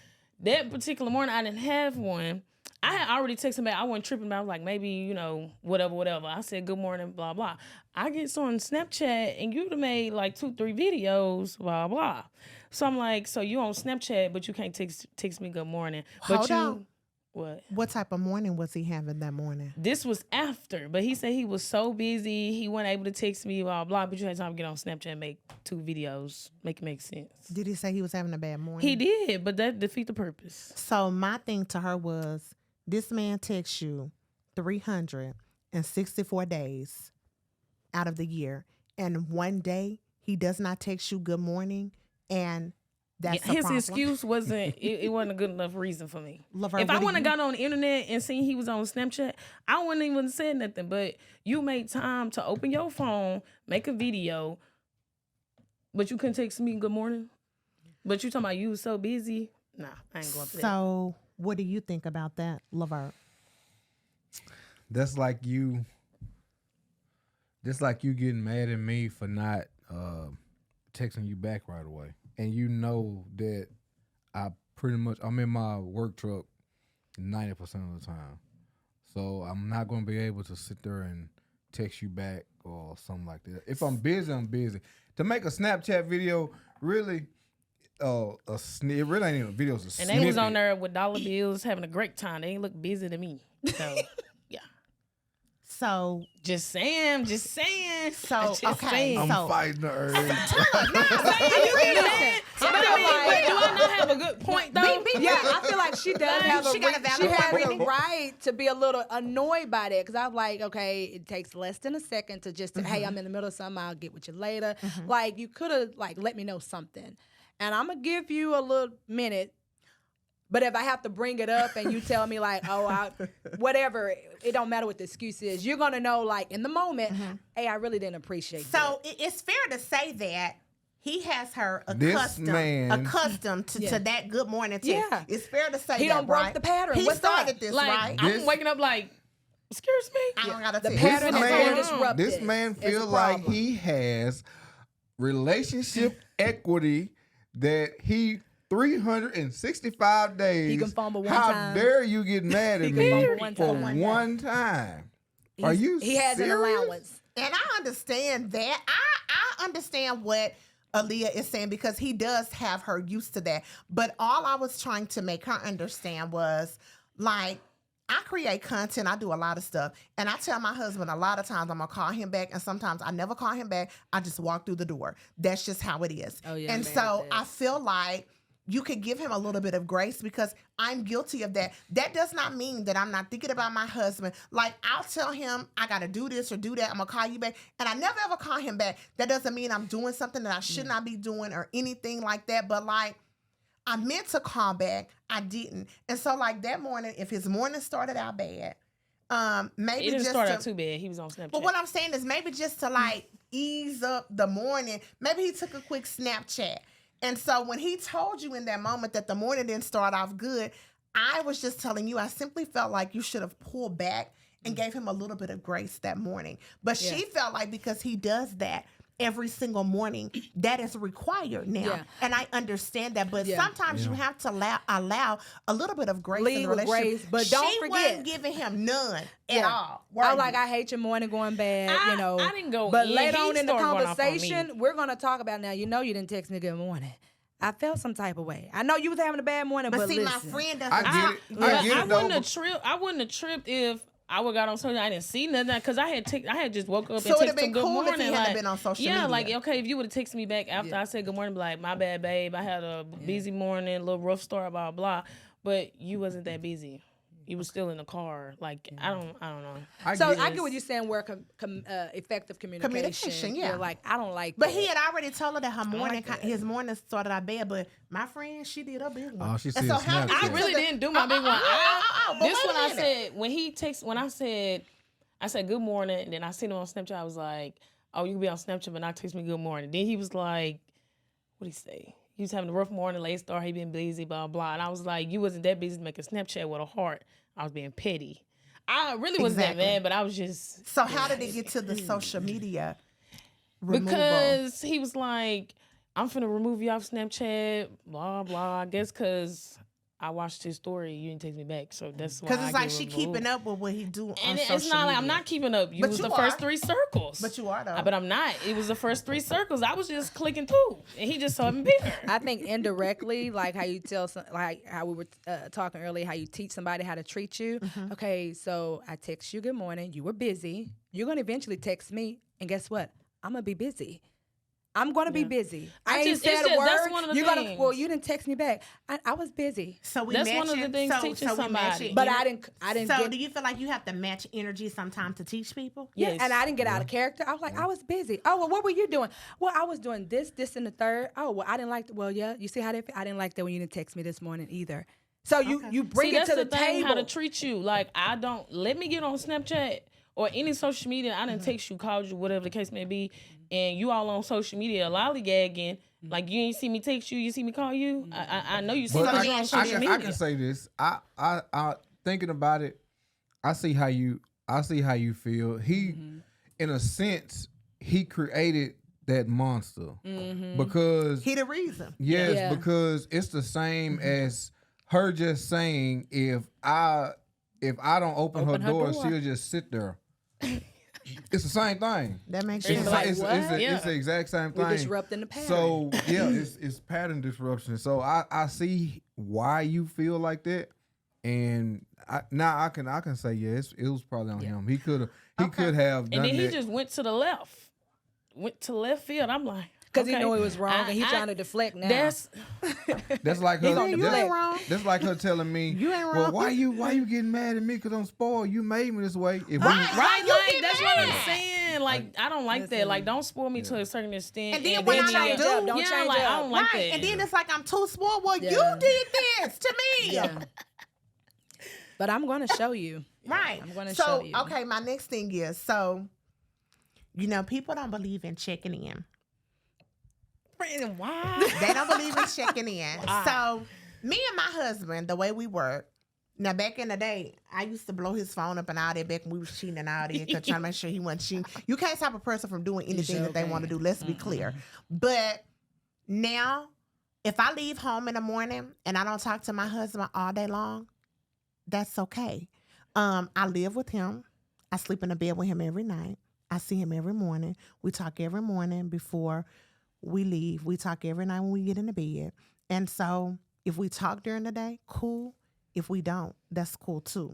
That particular morning I didn't have one. I had already texted him back. I wasn't tripping about. I was like, maybe, whatever. I said good morning, blah, blah. I get on Snapchat and you'd have made like 2-3 videos, blah, blah. So I'm like, so you on Snapchat, but you can't text me good morning. But Hold on. What type of morning was he having that morning? This was after, but he said he was so busy he wasn't able to text me, blah blah. But you had time to get on Snapchat and make 2 videos, make it make sense. Did he say he was having a bad morning? He did, but that defeat the purpose. So my thing to her was, this man texts you 364 days out of the year, and one day he does not text you good morning, and that's a His problem. excuse wasn't it wasn't a good enough reason for me. Laverne, If I what do wouldn't have you- got on the internet and seen he was on Snapchat, I wouldn't even said nothing. But you made time to open your phone, make a video, but you couldn't text me good morning. But you talking about you was so busy. Nah, I ain't going for that. So what do you think about that, Laverne? That's like you getting mad at me for not texting you back right away. And you know that I'm in my work truck 90% of the time. So I'm not going to be able to sit there and text you back or something like that. If I'm busy, I'm busy. To make a Snapchat video, really, it really ain't even a video, it's a And snippet. they was on there with dollar bills having a great time. They ain't look busy to me. So yeah. So Just saying. Just okay, saying. I'm so- fighting the urge. But do I not have a good point though? Yeah, I feel like she does have She got a valid she point, has Brittany. a right to be a little annoyed by that because I'm like, okay, it takes less than a second to just hey, I'm in the middle of something, I'll get with you later. Like you could have like let me know something, and I'm gonna give you a little minute. But if I have to bring it up and you tell me like, oh, whatever, it don't matter what the excuse is. You're gonna know like in the moment, hey, I really didn't appreciate that. So it's fair to say that he has her This accustomed, man- accustomed to that good morning text. Yeah. It's fair to say He that, done broke right? the pattern. He What's started up? this, Like right? I'm This- waking up like, excuse me. I don't gotta the text. pattern is man- being disrupted. This man It's a feel like problem. he has relationship equity that he 365 days. He can fumble one How time. dare you get mad at He can me fumble one for time. one time? Are you He has an serious? allowance. And I understand that. I understand what Aaliyah is saying because he does have her used to that. But all I was trying to make her understand was like, I create content. I do a lot of stuff. And I tell my husband a lot of times I'm going to call him back. And sometimes I never call him back. I just walk through the door. That's just how it is. Oh, yeah, and man, so that- I feel like you could give him a little bit of grace because I'm guilty of that. That does not mean that I'm not thinking about my husband. Like, I'll tell him I got to do this or do that. I'm going to call you back. And I never ever call him back. That doesn't mean I'm doing something that I should not be doing or anything like that. But like, I meant to call back. I didn't. And so like that morning, if his morning started out bad, maybe It didn't just start to, out too bad. He was on Snapchat. but what I'm saying is maybe just to like ease up the morning, maybe he took a quick Snapchat. And so when he told you in that moment that the morning didn't start off good, I was just telling you, I simply felt like you should have pulled back and gave him a little bit of grace that morning. But she felt like because he does that every single morning, that is required now. Yeah. And I understand that. But sometimes you have to allow a little bit of grace in Lead the with relationship. grace, but don't she forget- wasn't giving him none at all. I were like, you? I hate your morning going bad, I- you know. I didn't go But in. later He on in the started going off on me. conversation, we're going to talk about now. You know you didn't text me good morning. I felt some type of way. I know you was having a bad morning, but, But see, listen. my friend doesn't. I get it. But I get I it though. wouldn't have tripped if I would got on social. I didn't see nothing because I had just woke up So and it'd have texted been him good cool if he morning. hadn't like, been on social yeah, media. like okay, if you would have texted me back after I said good morning, be like my bad, babe. I had a busy morning, a little rough start, blah blah. But you wasn't that busy. You was still in the car. Like I don't know. I get what you're saying. Where effective communication. Communication, yeah. You're like, I don't like. But that. he had already told her that her morning, that. his morning started out bad. But my friend, she did her big one. Oh, she And said so how Snapchat. did I you really to the- didn't do my big one. but This wait a one I minute. said when I said good morning, and then I seen him on Snapchat. I was like, oh, you can be on Snapchat, but not text me good morning. Then he was like, what did he say? He was having a rough morning, late start. He been busy, blah blah. And I was like, you wasn't that busy to make a Snapchat with a heart. I was being petty. I really wasn't Exactly. that mad, but I was just So how did it get to the social media removal? because he was like, I'm finna remove you off Snapchat, blah blah. I guess because I watched his story. You didn't text me back, so that's why. Because it's I like get she removed. keeping up with what he do on And social it's not like I'm media. not keeping up. You But was you the first are. 3 circles. But you are, though. But I'm not. It was the first 3 circles. I was just clicking through, and he just saw me bigger. I think indirectly, like how you tell, like how we were talking earlier, how you teach somebody how to treat you. Mm-hmm. Okay, so I text you good morning. You were busy. You're gonna eventually text me, and guess what? I'm gonna be busy. I'm gonna be busy. I ain't just- said it's a just- word. that's one of the You're gonna. things. Well, you didn't text me back. I was busy, So we That's one of the matching- things so, teaching so we somebody. matching but ener- I didn't. So get, do you feel like you have to match energy sometimes to teach people? Yes. and I didn't get out of character. I was like, I was busy. Oh, well, what were you doing? Well, I was doing this, and the third. Oh, well, I didn't like. Well, yeah, you see how that? I didn't like that when you didn't text me this morning either. So you bring See, it that's to the the thing, table. how to treat you. Like, I don't let me get on Snapchat or any social media. I didn't text you, called you, whatever the case may be, and you all on social media lollygagging. Like, you ain't see me text you, you see me call you. I know you see But me I, on I social can, media. I can say this. I thinking about it. I see how you feel. He, in a sense, he created that monster because He the reason. yes, Yeah. because it's the same as her just saying if I don't open her Open her door, door. she'll just sit there. It's the same thing. That makes It's sense. like, it's, what? it's, the- Yeah. it's the exact same thing. We're disrupting the pattern. So yeah, it's pattern disruption. So I see why you feel like that, and now I can say yes, it was probably on him. He could have done And then he that. just went to the left. Went to left field. I'm like, Because he okay. knew he was wrong, and he's I- trying to deflect now. That's That's like He her. gonna You deflect. ain't wrong. That's like her telling me, You ain't well, wrong. why you getting mad at me because I'm spoiled? You made me this way. If right. you Like, get that's what I'm mad? saying. Like, I don't like that. Like, don't spoil me to a certain extent. And then when I be don't like, do- don't yeah, change like, up. I don't like Right. that. And then it's like I'm too spoiled. Well, Yeah. you did this to me. Yeah. But I'm going to show you. Right. I'm gonna so, show you. okay, my next thing is people don't believe in checking in. Why? They don't believe in checking in. So, me and my husband, the way we work, now back in the day, I used to blow his phone up and all that back when we was cheating and all that, because trying to make sure he wasn't cheating. You can't stop a person from doing anything sure that they want to can't. do. Let's be clear. But now, if I leave home in the morning and I don't talk to my husband all day long, that's okay. I live with him. I sleep in a bed with him every night. I see him every morning. We talk every morning before we leave. We talk every night when we get in the bed. And so if we talk during the day, cool. If we don't, that's cool too.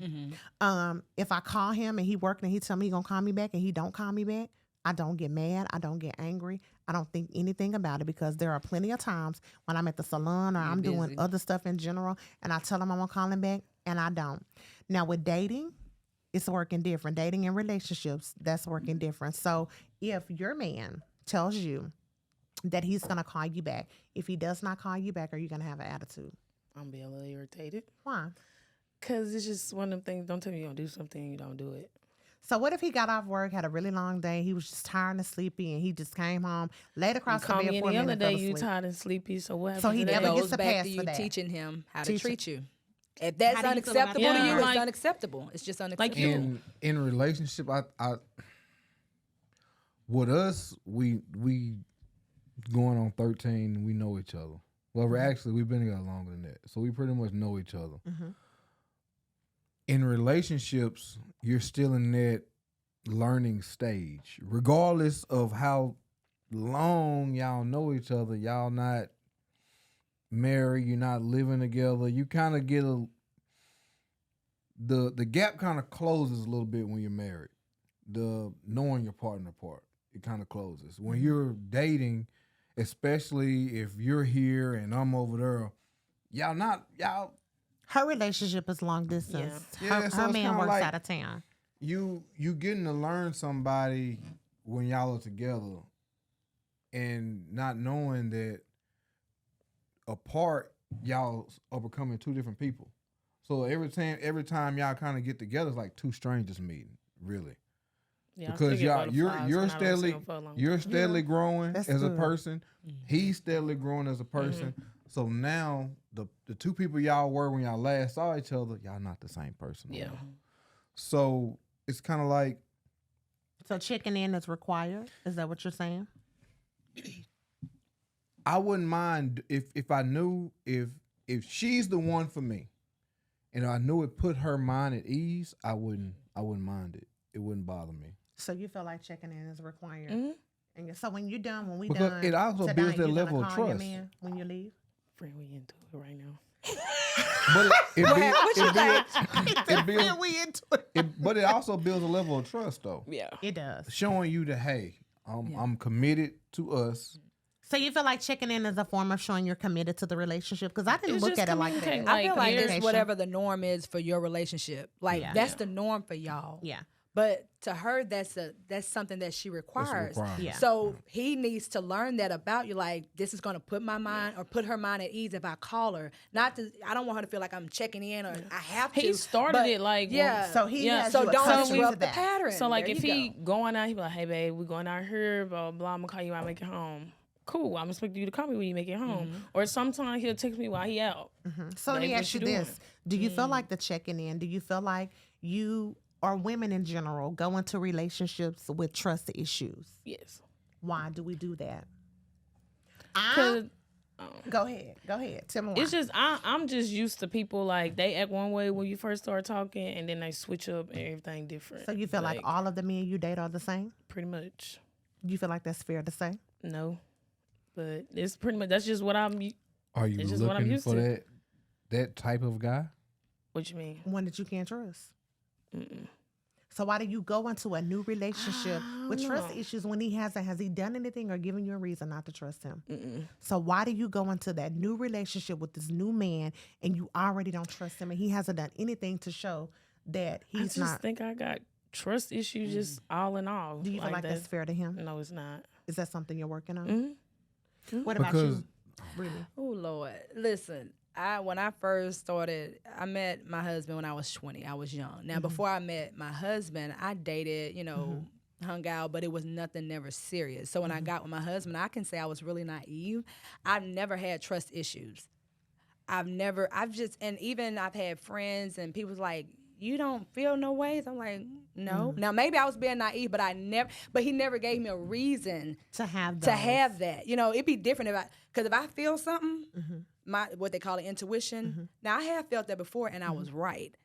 If I call him and he working and he tell me he gonna call me back and he don't call me back, I don't get mad. I don't get angry. I don't think anything about it, because there are plenty of times when I'm at the salon or I'm doing busy. other stuff in general and I tell him I'm gonna call him back and I don't. Now with dating, it's working different. Dating and relationships, that's working different. So if your man tells you that he's gonna call you back, if he does not call you back, are you gonna have an attitude? I'm being a little irritated. Why? Because it's just one of them things. Don't tell me you're going to do something and you don't do it. So what if he got off work, had a really long day, he was just tired and sleepy, and he just came home, laid You across the call bed me for a any other minute, day, fell you asleep? tired and sleepy. So what happens So he today? never It gets goes to back pass to for you that. teaching him how Teach to treat you. If that's How do you feel about unacceptable to that? you, Yeah, it's like- unacceptable. It's just unacceptable. Like you. in relationship, I with us, we going on 13. We know each other. Well, we've been together longer than that, so we pretty much know each other. Mhm. In relationships, you're still in that learning stage, regardless of how long y'all know each other. Y'all not married. You're not living together. You kind of get the gap kind of closes a little bit when you're married. The knowing your partner part, it kind of closes. When you're dating, especially if you're here and I'm over there, y'all Her relationship is long distance. Yeah. Her, Yeah, so her it's man kinda works like- out of town. you getting to learn somebody when y'all are together and not knowing that apart y'all are becoming two different people. So every time y'all kind of get together, it's like two strangers meeting, really. Yeah, I Because still get y'all butterflies you're when I don't see steadily them for a long you're steadily growing That's as a good. person. He's steadily growing as a person. So now the two people y'all were when y'all last saw each other, y'all not the same person. no Yeah. more. So it's kind of like So checking in is required. Is that what you're saying? I wouldn't mind if I knew if if she's the one for me, and I knew it put her mind at ease, I wouldn't mind it. It wouldn't bother me. So you feel like checking in is required. Mhm. And so when you're done, when we Because done, it also tonight, builds that you gonna level of call your trust. man when you leave. Friend, we into it right now. But it builds, Yeah, we into it. but it also builds a level of trust, though. Yeah. It does. Showing you that, hey, I'm committed to us. So you feel like checking in is a form of showing you're committed to the relationship? Because I didn't It's look just at it like that. communicating. I feel like Like, it's whatever the norm is for your relationship. Like Yeah. that's the norm for y'all. Yeah. But to her, that's something that she requires. requirement. Yeah. So he needs to learn that about you. Like this is going to put my mind or put her mind at ease if I call her. Not to. I don't want her to feel like I'm checking in or I have to. He started but it like yeah. So he Yeah. has So you don't accustomed to disrupt the that. pattern. So like There if you he go. going out, he be like, "Hey babe, we going out here, blah blah. I'm gonna call you when I make it home." Cool. I'm expecting you to call me when you make it home. Or sometimes he'll text me while he out. So let Babe, me what ask you you doing? this. Do you feel like the checking in, do you feel like you or women in general go into relationships with trust issues? Yes. Why do we do that? Cause Go ahead. Go ahead. Tell me why. it's just I'm just used to people like they act one way when you first start talking, and then they switch up and everything different. So you feel like all of the men you date are the same? pretty much You feel like that's fair to say? no, but it's pretty much that's just what I'm. Are you It's just what I'm looking used for to. that type of guy? What you mean? One that you can't trust. Mm-mm. So why do you go into a new relationship with trust know. issues when he hasn't? Has he done anything or given you a reason not to trust him? Mm-mm. So why do you go into that new relationship with this new man and you already don't trust him and he hasn't done anything to show that I he's just not? think I got trust issues, just all in all. Do you feel like that's fair to him? No, it's not. Is that something you're working on? Mhm. What about Because you? Really? Oh Lord, listen. When I first started, I met my husband when I was 20. I was young. Now, before I met my husband, I dated, hung out, but it was nothing, never serious. So when I got with my husband, I can say I was really naive. I've never had trust issues. and even I've had friends and people's like, you don't feel no ways? I'm like, no. Now, maybe I was being naive, but he never gave me a reason To have to those. have that. It'd be different because if I feel something, what they call it intuition. Now I have felt that before and I was right.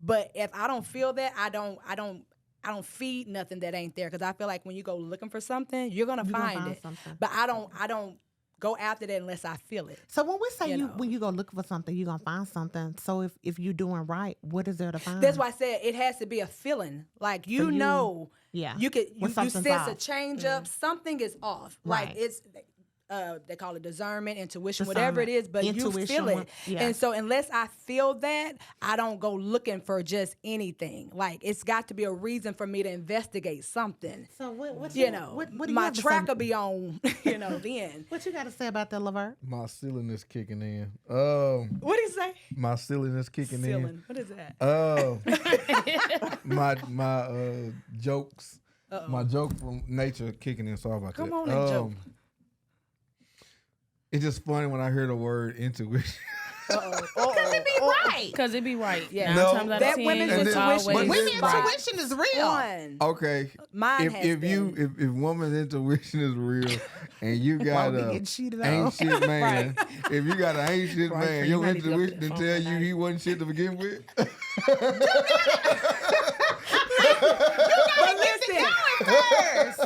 But if I don't feel that, I don't feed nothing that ain't there because I feel like when you go looking for something, you're gonna You're gonna find find it. something. But I don't go after that unless I feel it. So when we say You you know. when you go look for something, you're gonna find something. So if you're doing right, what is there to find? That's why I said it has to be a feeling. Like you know, yeah. you When sense something's a off. change up. Something is off. Right. Like it's. They call it discernment, intuition, whatever it is, but you Intuition, feel it. yeah. And so unless I feel that, I don't go looking for just anything. Like it's got to be a reason for me to investigate something. So what You you know, what do you my have to track say? will be on, then. What you got to say about that, Laverne? my ceiling is kicking in. What do you say? My ceiling is kicking Ceiling. What is that? in. My jokes. My joke from nature kicking in. Sorry about Come that. on and joke. It's just funny when I hear the word intuition. It be right. Because it be right. Yeah. No. 9 times out That of 10, women's it's intuition always is Women's right. intuition is real. One. Okay. Mine if has if been. if woman's intuition is real and you Why got we a getting cheated on? ain't shit man, if you got an ain't shit Right, man, you your might need to go to intuition the to phone tell you tonight. he wasn't shit to begin with. But listen,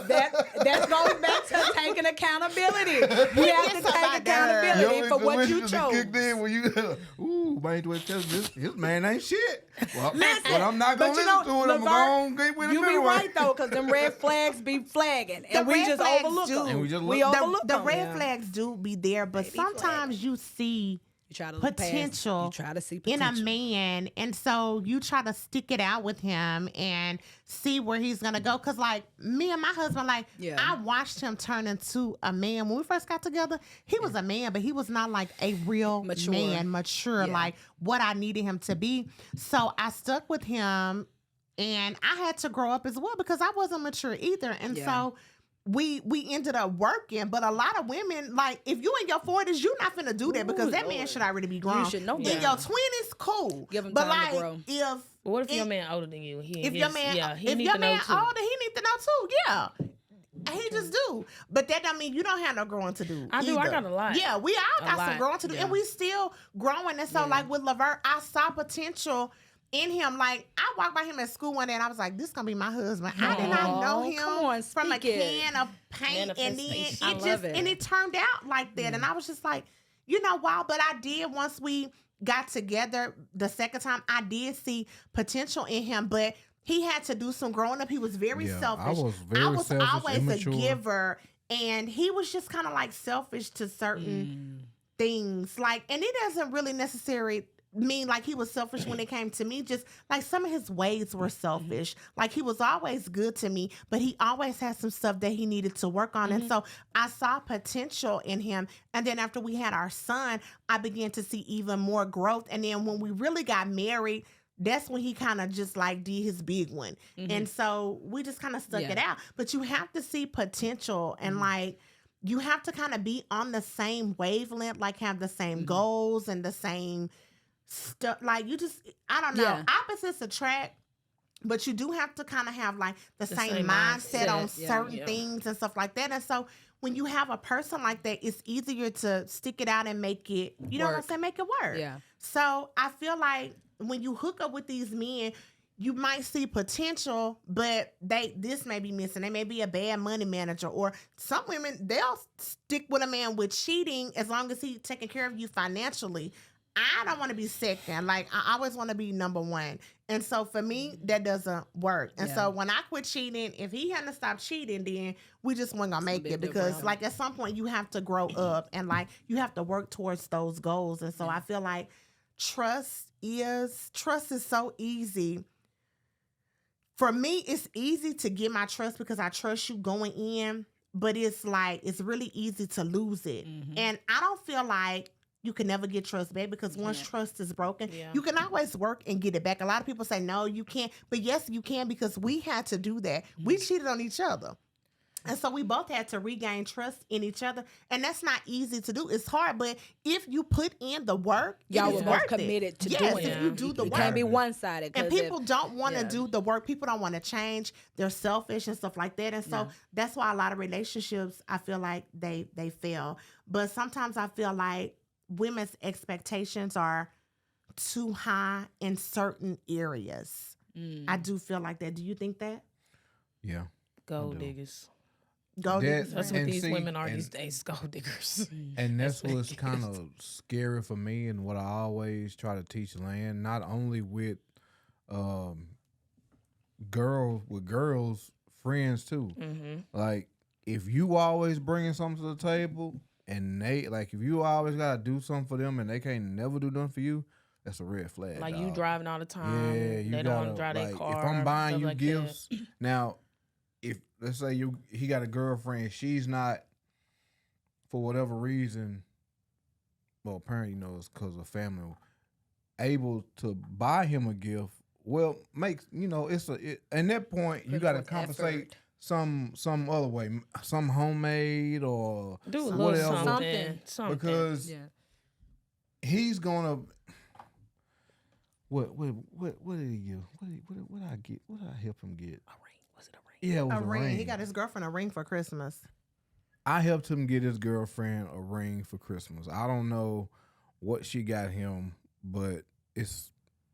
that goes back to taking accountability. You have to Yes, I take got her. accountability for what you intuition chose. kicked in when you, ooh, my intuition tells me this man ain't shit. Well, Listen, but I'm not gonna but you listen know, to it. I'm Laverne, gonna get with him You be anyway. right though, because them red flags be flagging, and The we red just flags overlook do. them. And we just we look- overlook The them. red flags do be there, but Baby sometimes you see You try to look past- potential You try to see in a potential. man, and so you try to stick it out with him and see where he's gonna go. Cause like me and my husband, like Yeah. I watched him turn into a man when we first got together. He was a man, but he was not like a real Mature. man, mature, Yeah. like what I needed him to be. So I stuck with him, and I had to grow up as well because I wasn't mature either, and Yeah. so. We ended up working, but a lot of women, like, if you in your 40s, you're not finna do that because that man Lord. should already be grown. should know In better. your 20s, cool. Give him but time to like, grow. if But what if your It- man older than you? He if his, your man yeah, he if need your to know man too. older, he need to know too. Yeah. He just do. But that don't mean you don't have no growing to do. I do. I either. got a lot. Yeah, we all A got some lot. growing to do. Yeah. And we still growing. And so like with Lavert, I saw potential in him. Like I walked by him at school one day and I was like, this gonna be my husband. I did not know Aw, him come on, from a speak it. can of paint. And then Manifestation. I it love just it. and it turned out like that. And I was just like, you know, wow, but I did once we got together the second time, I did see potential in him, but he had to do some growing up. He was very Yeah, selfish. I was very selfish, always immature. a giver, and he was just kind of like selfish to certain things. Like, and it doesn't really necessarily mean like he was selfish when it came to me. Just like some of his ways were selfish. Like he was always good to me, but he always had some stuff that he needed to work on. And so I saw potential in him. And then after we had our son, I began to see even more growth. And then when we really got married, that's when he kind of just like did his big one. And so we just kind of stuck Yeah. it out. But you have to see potential and like, you have to kind of be on the same wavelength, like have the same goals and the same stuff. Like you just, I don't know, Yeah. opposites attract, but you do have to kind of have like the same same mindset on mindset, yeah. certain Yeah. things and stuff like that. And so when you have a person like that, it's easier to stick it out and make it, you know what I'm Work. saying, make it work. Yeah. So I feel like when you hook up with these men, you might see potential, but this may be missing. They may be a bad money manager, or some women, they'll stick with a man with cheating as long as he's taking care of you financially. I don't want to be second. Like I always want to be number one. And so for me, that doesn't work. And Yeah. so when I quit cheating, if he hadn't stopped cheating, then we just weren't gonna make big it, because difference. like at some point you have to grow up and like you have to work towards those goals. And so I feel like trust is so easy. For me, it's easy to get my trust because I trust you going in, but it's like it's really easy to lose it. And I don't feel like you can never get trust back, because once trust is broken, Yeah. you can always work and get it back. A lot of people say, no, you can't. But yes, you can, because we had to do that. We cheated on each other. And so we both had to regain trust in each other. And that's not easy to do. It's hard. But if you put in the work, Y'all it were is both worth committed it. to yes, doing if it. you do the It work. can't be one-sided. And 'cause people don't want to yeah. do the work. People don't want to change. They're selfish and stuff like that. And so that's why a lot of relationships, I feel like they fail. But sometimes I feel like women's expectations are too high in certain areas. I do feel like that. Do you think that? Yeah. Gold do. diggers. Go That- diggers, That's right? what And these see, women are and- these days, gold diggers. And that's what what's it kind is. of scary for me, and what I always try to teach Land, not only with girls friends too. Like if you always bringing something to the table, and they like if you always gotta do something for them and they can't never do nothing for you, that's a red flag. Like you dog. driving all the time. Yeah, you they don't gotta want to drive their like, car. if I'm buying stuff you like that. gifts, now if let's say he got a girlfriend, she's not, for whatever reason, well apparently it's because of family, able to buy him a gift. Well, makes at that point you Put got to forth compensate effort. some other way, some homemade or Do a whatever. little something. Something. Something. Because Yeah. he's gonna. What did he give? What did I get? What did I help him get? A ring. Was it a ring? Yeah, it was A ring. He got his girlfriend a ring for Christmas. I helped him get his girlfriend a ring for Christmas. I don't know what she got him, but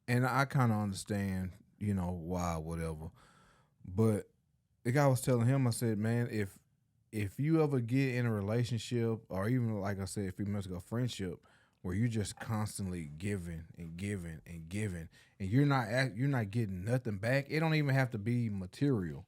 and I kind of understand, why, whatever. But the guy was telling him, I said, man, if you ever get in a relationship, or even like I said, if you must go friendship, where you're just constantly giving and giving and giving, and you're not getting nothing back. It don't even have to be material.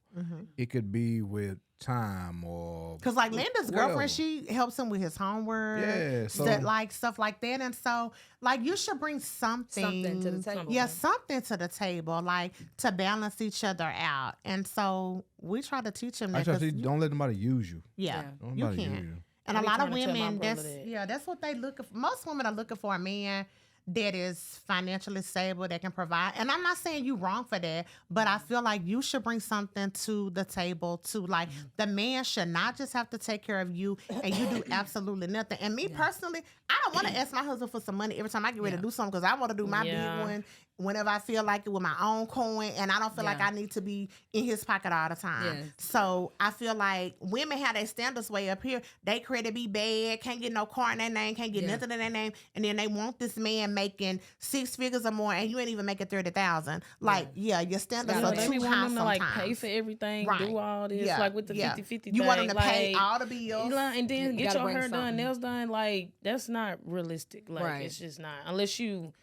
It could be with time or Because like Linda's whatever. girlfriend, she helps him with his homework. Yeah, so- stuff like that. And so like you should bring something Something to the table. Yeah, something to the table, like to balance each other out. And so we try to teach him that. I try to 'cause say, don't let nobody use you. yeah, Yeah. Don't you let nobody can't. use you. And I a be lot of trying to tell my women, brother that. that's what they look for. Most women are looking for a man that is financially stable, that can provide. And I'm not saying you wrong for that, but I feel like you should bring something to the table too. Like the man should not just have to take care of you and you do absolutely nothing. And me personally, I don't want to ask my husband for some money every time I get ready to do something because I want to do my big one whenever I feel like it with my own coin, and I don't feel like I need to be in his pocket all the time. Yes. So I feel like women have their standards way up here. They credit be bad, can't get no car in their name, can't get nothing in their name, and then they want this man making 6 figures or more, and you ain't even making 30,000. Like, your standards are They too be high wanting them to like sometimes. pay for everything, Right. do all this, Yeah. like with the Yeah. 50-50 You want them thing, to pay like, all the bills. and then You get gotta your bring hair done, something. nails done. Like, that's not realistic. Like, Right. it's just not. Unless you.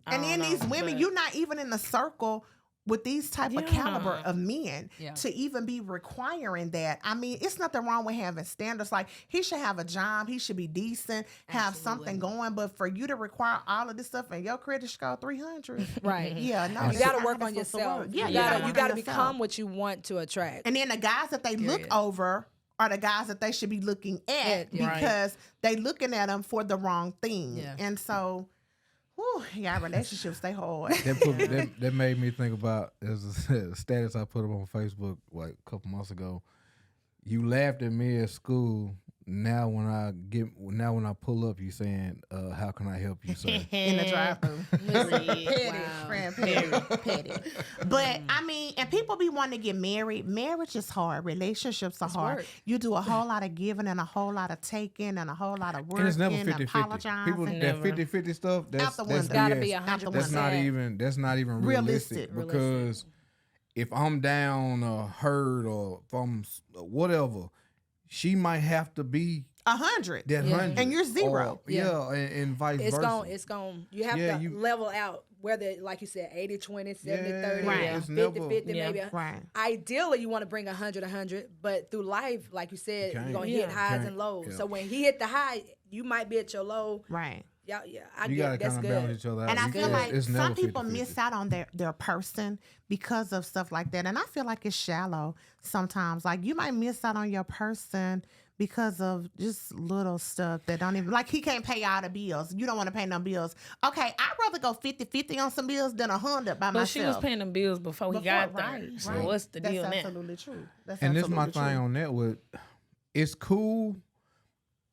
And then these women, you're not even in the circle with these type of caliber of men to even be requiring that. I mean, it's nothing wrong with having standards. Like, he should have a job, he should be decent, have something going. But for you to require all of this stuff and your credit score 300, Right. Yeah, no, You got to it's work not on supposed to yourself. work. Yeah, You got to yourself. become what you want to attract. And then the guys that they look Period. over are the guys that they should be looking at because they looking at them for the wrong thing. Yeah. And so, relationships stay hard. That made me think about there's a status I put up on Facebook like a couple months ago. You laughed at me at school. Now when I pull up, you saying, "How can I help you, sir?" In the drive-thru. Petty. But I mean, and people be wanting to get married. Marriage is hard. Relationships are hard. work. You do a whole lot of giving and a whole lot of taking and a whole lot of working And it's never and 50-50. apologizing. People that 50-50 stuff, Out the that's window. It's got to be BS. 100%. That's not even realistic, Realistic. because if I'm down or hurt or if I'm whatever, she might have to be 100. that 100 And you're zero. Or, and vice versa. It's going you have Yeah, to you- level out whether, like you said, 80-20, 70-30, Right. It's 50-50 never- maybe. Right. Ideally, you want to bring 100, but through life, like you said, can't. you're going to Yeah. hit highs Can't. and lows. Yeah. So when he hit the high, you might be at your low. Right. Yeah, I You get gotta it. That's kind of good. balance each other out. And I You feel can't- like it's never some people 50-50. miss out on their person because of stuff like that. And I feel like it's shallow sometimes. Like, you might miss out on your person because of just little stuff that don't even, like, he can't pay all the bills. You don't want to pay no bills. Okay, I'd rather go 50-50 on some bills than 100 by But myself. she was paying them bills before he got there. right, So right. what's the deal That's now? absolutely true. That's And this is my absolutely thing true. on that. With it's cool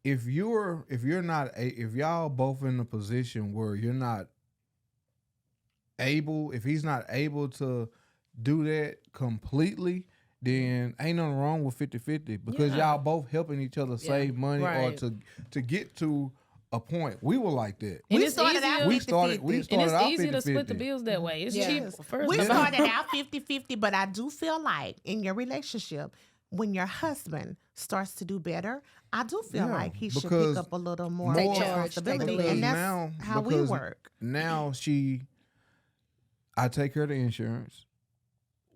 if if y'all both in a position where you're not able, if he's not able to do that completely, then ain't nothing wrong with 50-50 because y'all both helping each other save money or Right. to get to a point. We were like that. And We it's started easier- out We 50-50. started And it's out easier to split the 50-50. bills that way. It's Yeah. cheaper. First We of all. started out 50-50, but I do feel like in your relationship, when your husband starts to do better, I do feel Yeah, like he should because pick up a little more Take charge, responsibility. take the lead. And that's now, how we because work. Now I take care of the insurance,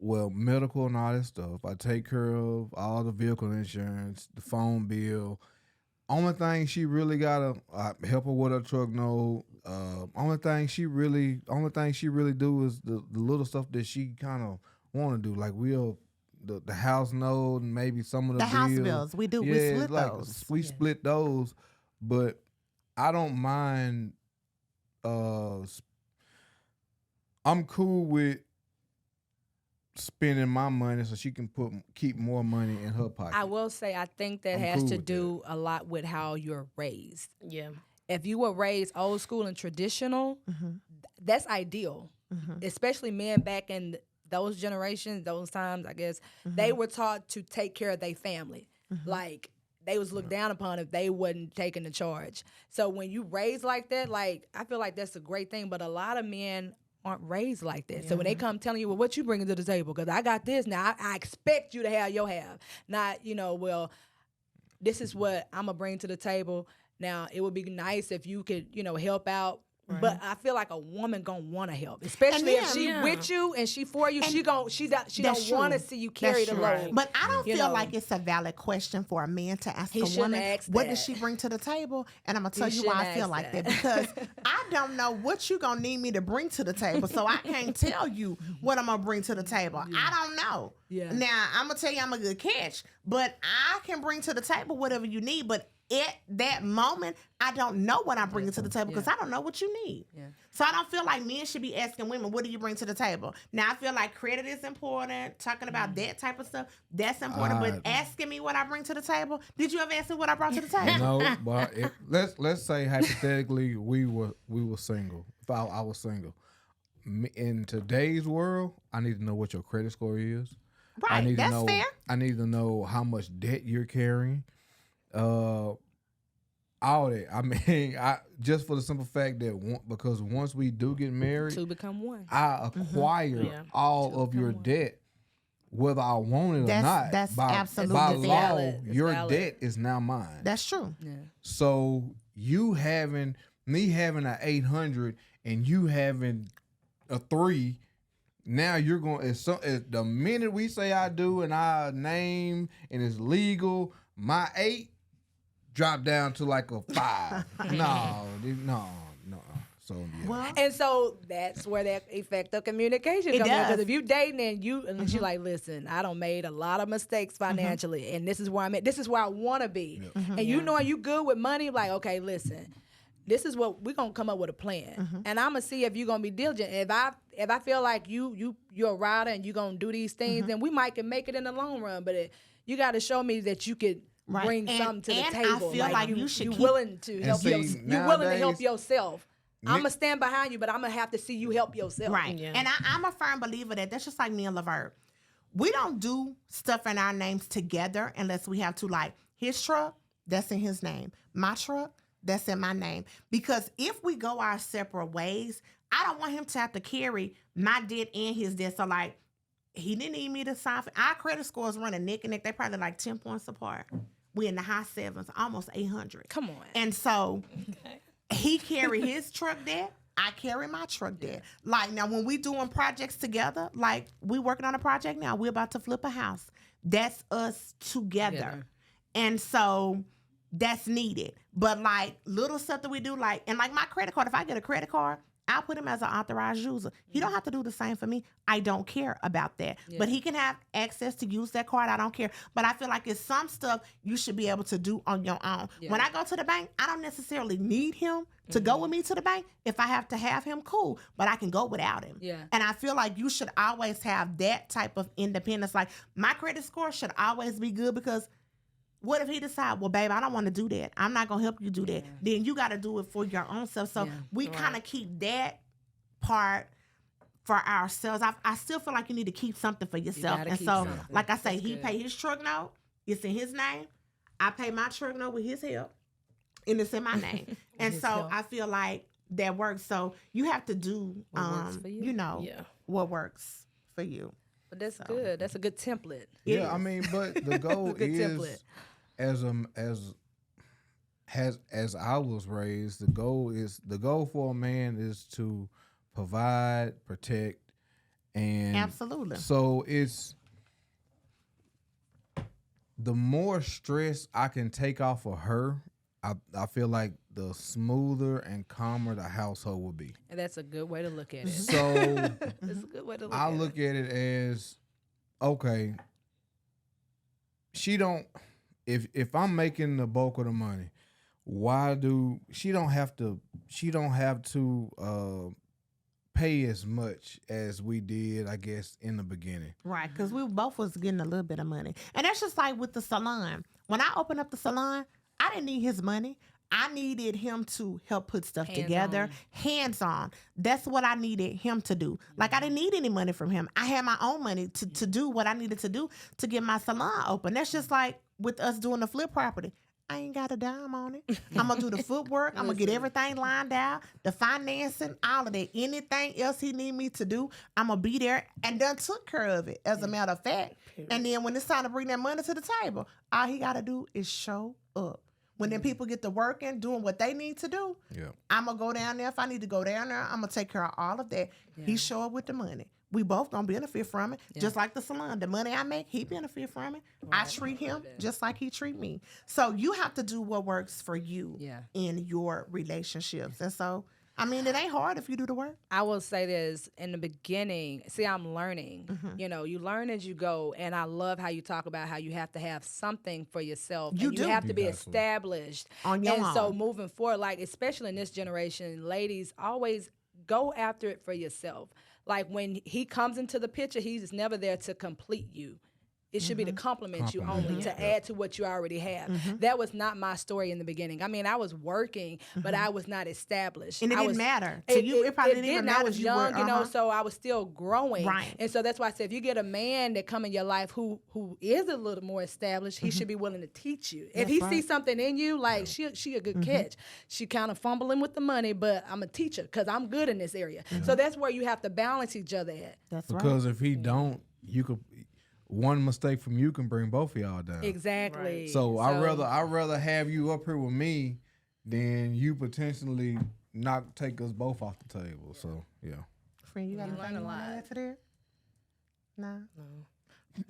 well, medical and all that stuff. I take care of all the vehicle insurance, the phone bill. Only thing she really gotta help her with her truck note. Only thing she really do is the little stuff that she kind of want to do, like the house note and maybe some of the House bills. bills, we do. We Yeah, split like, those. We split those, but I don't mind. I'm cool with spending my money so she can keep more money in her pocket. I will say, I think that I'm has cool to with do a lot with how you're raised. Yeah. If you were raised old school and traditional, that's ideal. Especially men back in those generations, those times, I guess, they were taught to take care of their family. Like, they was looked down upon if they wasn't taking the charge. So when you raised like that, like, I feel like that's a great thing. But a lot of men aren't raised like that. So when they come telling you, well, what you bringing to the table? Because I got this now. I expect you to have your half. Not, well, this is what I'm going to bring to the table. Now, it would be nice if you could, help out. But I feel like a woman gonna want to help, especially if she with you and she for you. She don't want to see you carry the load. But I don't You feel know. like it's a valid question for a man to ask He a shouldn't woman, ask what that. does she bring to the table? And I'm gonna tell He you why I shouldn't feel ask like that. that because I don't know what you gonna need me to bring to the table, so I can't tell you what I'm gonna bring to the table. I don't know. Yeah. Now I'm gonna tell you I'm a good catch, but I can bring to the table whatever you need, but at that moment, I don't know what I'm bringing to the table because I don't know what you need. Yeah. So I don't feel like men should be asking women, what do you bring to the table? Now, I feel like credit is important. Talking about that type of stuff, that's important. But asking me what I bring to the table, did you ever ask me what I brought to the table? No, but let's say hypothetically we were single. If I was single, in today's world, I need to know what your credit score is. I Right, need that's to know. fair. I need to know how much debt you're carrying. All that. I mean, just for the simple fact that because once we do get married, Two become one. I acquire Yeah. all of your debt, whether I want it or not. That's absolutely by valid. law, It's your valid. debt is now mine. That's true. Yeah. So you having me having an 800 and you having a 3, now you're going. The minute we say I do and our name and it's legal, my 8 drop down to like a 5. No. So yeah. Well, And so that's where that effective communication It comes in. Because does. if you dating and you're like, listen, I done made a lot of mistakes financially, and this is where I'm at. This is where I want to be. And you know you good with money, like, okay, listen, this is what we're gonna come up with a plan, and I'm gonna see if you're gonna be diligent. If I feel like you're a rider and you're gonna do these things, then we might can make it in the long run. But you got to show me that you could. Right. Bring And- something to the and I table. feel like you should keep- willing to help see, yourself. You're willing to help nowadays- yourself. I'm gonna stand behind you, but I'm gonna have to see you help yourself. right. Yeah. And I'm a firm believer that that's just like me and Lavert. We don't do stuff in our names together unless we have to, like, his truck, that's in his name. My truck, that's in my name. Because if we go our separate ways, I don't want him to have to carry my debt and his debt. So, like, he didn't need me to sign for. Our credit scores running neck and neck. They're probably like 10 points apart. We're in the high 7s, almost 800. Come on. And so he carry his truck debt. I carry my truck debt. Like, now when we doing projects together, like we working on a project now, we're about to flip a house. That's us together. And so that's needed. But like little stuff that we do, like, and like my credit card, if I get a credit card, I'll put him as an authorized user. He don't have to do the same for me. I don't care about that. But he can have access to use that card. I don't care. But I feel like it's some stuff you should be able to do on your own. When I go to the bank, I don't necessarily need him to go with me to the bank. If I have to have him, cool. But I can go without him. Yeah. And I feel like you should always have that type of independence. Like my credit score should always be good because what if he decide, well, babe, I don't want to do that. I'm not going to help you do that. Then you got to do it for your own self. So we kind of keep that part for ourselves. I still feel like you need to keep something for yourself. gotta And keep so, something. like I say, That's he good. pay his truck note. It's in his name. I pay my truck note with his help. And it's in my name. And His so help. I feel like that works. So you have to do, What works for you. you know, Yeah. what works for you. But that's good. That's a good template. It Yeah, I is. mean, but the goal Good is template. as I was raised, the goal for a man is to provide, protect, and Absolutely. So it's the more stress I can take off of her, I feel like the smoother and calmer the household will be. And that's a good way to look at it. So That's a good way to look I at look it. at it as okay. She don't. If I'm making the bulk of the money, why do she don't have to? She don't have to pay as much as we did, I guess, in the beginning. Right, because we both was getting a little bit of money. And that's just like with the salon. When I opened up the salon, I didn't need his money. I needed him to help put stuff together, hands on. That's what I needed him to do. Like, I didn't need any money from him. I had my own money to do what I needed to do to get my salon open. That's just like with us doing the flip property. I ain't got a dime on it. I'm going to do the footwork. I'm going to get everything lined out, the financing, all of that. Anything else he need me to do, I'm going to be there and done took care of it, as a matter of fact. And then when it's time to bring that money to the table, all he got to do is show up. When them people get to working, doing what they need to do, Yeah. I'm going to go down there. If I need to go down there, I'm going to take care of all of that. He show up with the money. We both going to benefit from it. Just like the salon. The money I make, he benefit from it. I treat him just like he treat me. So you have to do what works for you in your relationships. And so I mean, it ain't hard if you do the work. I will say this in the beginning. See, I'm learning. Mm-hmm. You know, you learn as you go, and I love how you talk about how you have to have something for yourself. You and do. You have to be You have to. established On your and so own. moving forward, like especially in this generation, ladies always go after it for yourself. Like when he comes into the picture, he's never there to complete you. It should be to complement you Compliment only, you, to add to what you already have. That was not my story in the beginning. I mean, I was working, but I was not established. And it I didn't was, matter. To you, it probably didn't even matter I was if you young, were, you know, so I was still growing. Right. And so that's why I said, if you get a man that come in your life who is a little more established, he should be willing to teach you. If he sees something in you, like she a good catch. She kind of fumbling with the money, but I'm a teacher because I'm good in this area. So that's where you have to balance each other at. That's right. Because if he don't, you could one mistake from you can bring both of y'all down. Exactly. Right. So I'd rather have you up here with me than you potentially take us both off the table. So yeah. Friend, you got You anything learn a you want to lot. add to there? No.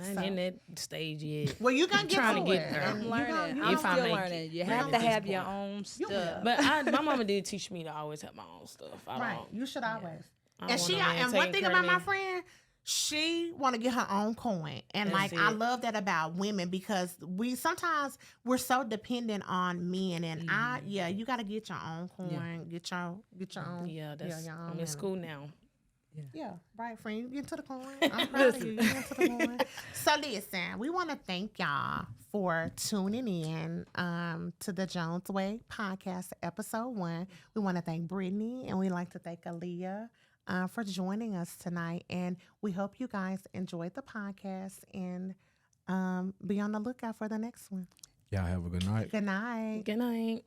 I ain't in that stage yet. Well, you gonna get trying to to get it. there. And I'm you learning. gonna- you I'm If I still make it. learning. You Right have at to this have your point. own You stuff. will. But my mama did teach me to always have my own stuff. I Right. don't. You should always. I don't And want she no man and one taking thing care of about my me. friend, she want to get her own coin, and That's like I it. love that about women because we're so dependent on men, and you got to get your own coin, get your own. Yeah, that's. your own I'm in money. school now. Yeah, right, friend. You get into the coin. I'm proud of you. You get into the coin. So listen, we want to thank y'all for tuning in to the Jones Way podcast, episode 1. We want to thank Brittany, and we like to thank Aaliyah for joining us tonight. And we hope you guys enjoyed the podcast and be on the lookout for the next one. Y'all have a good night. Good night. Good night.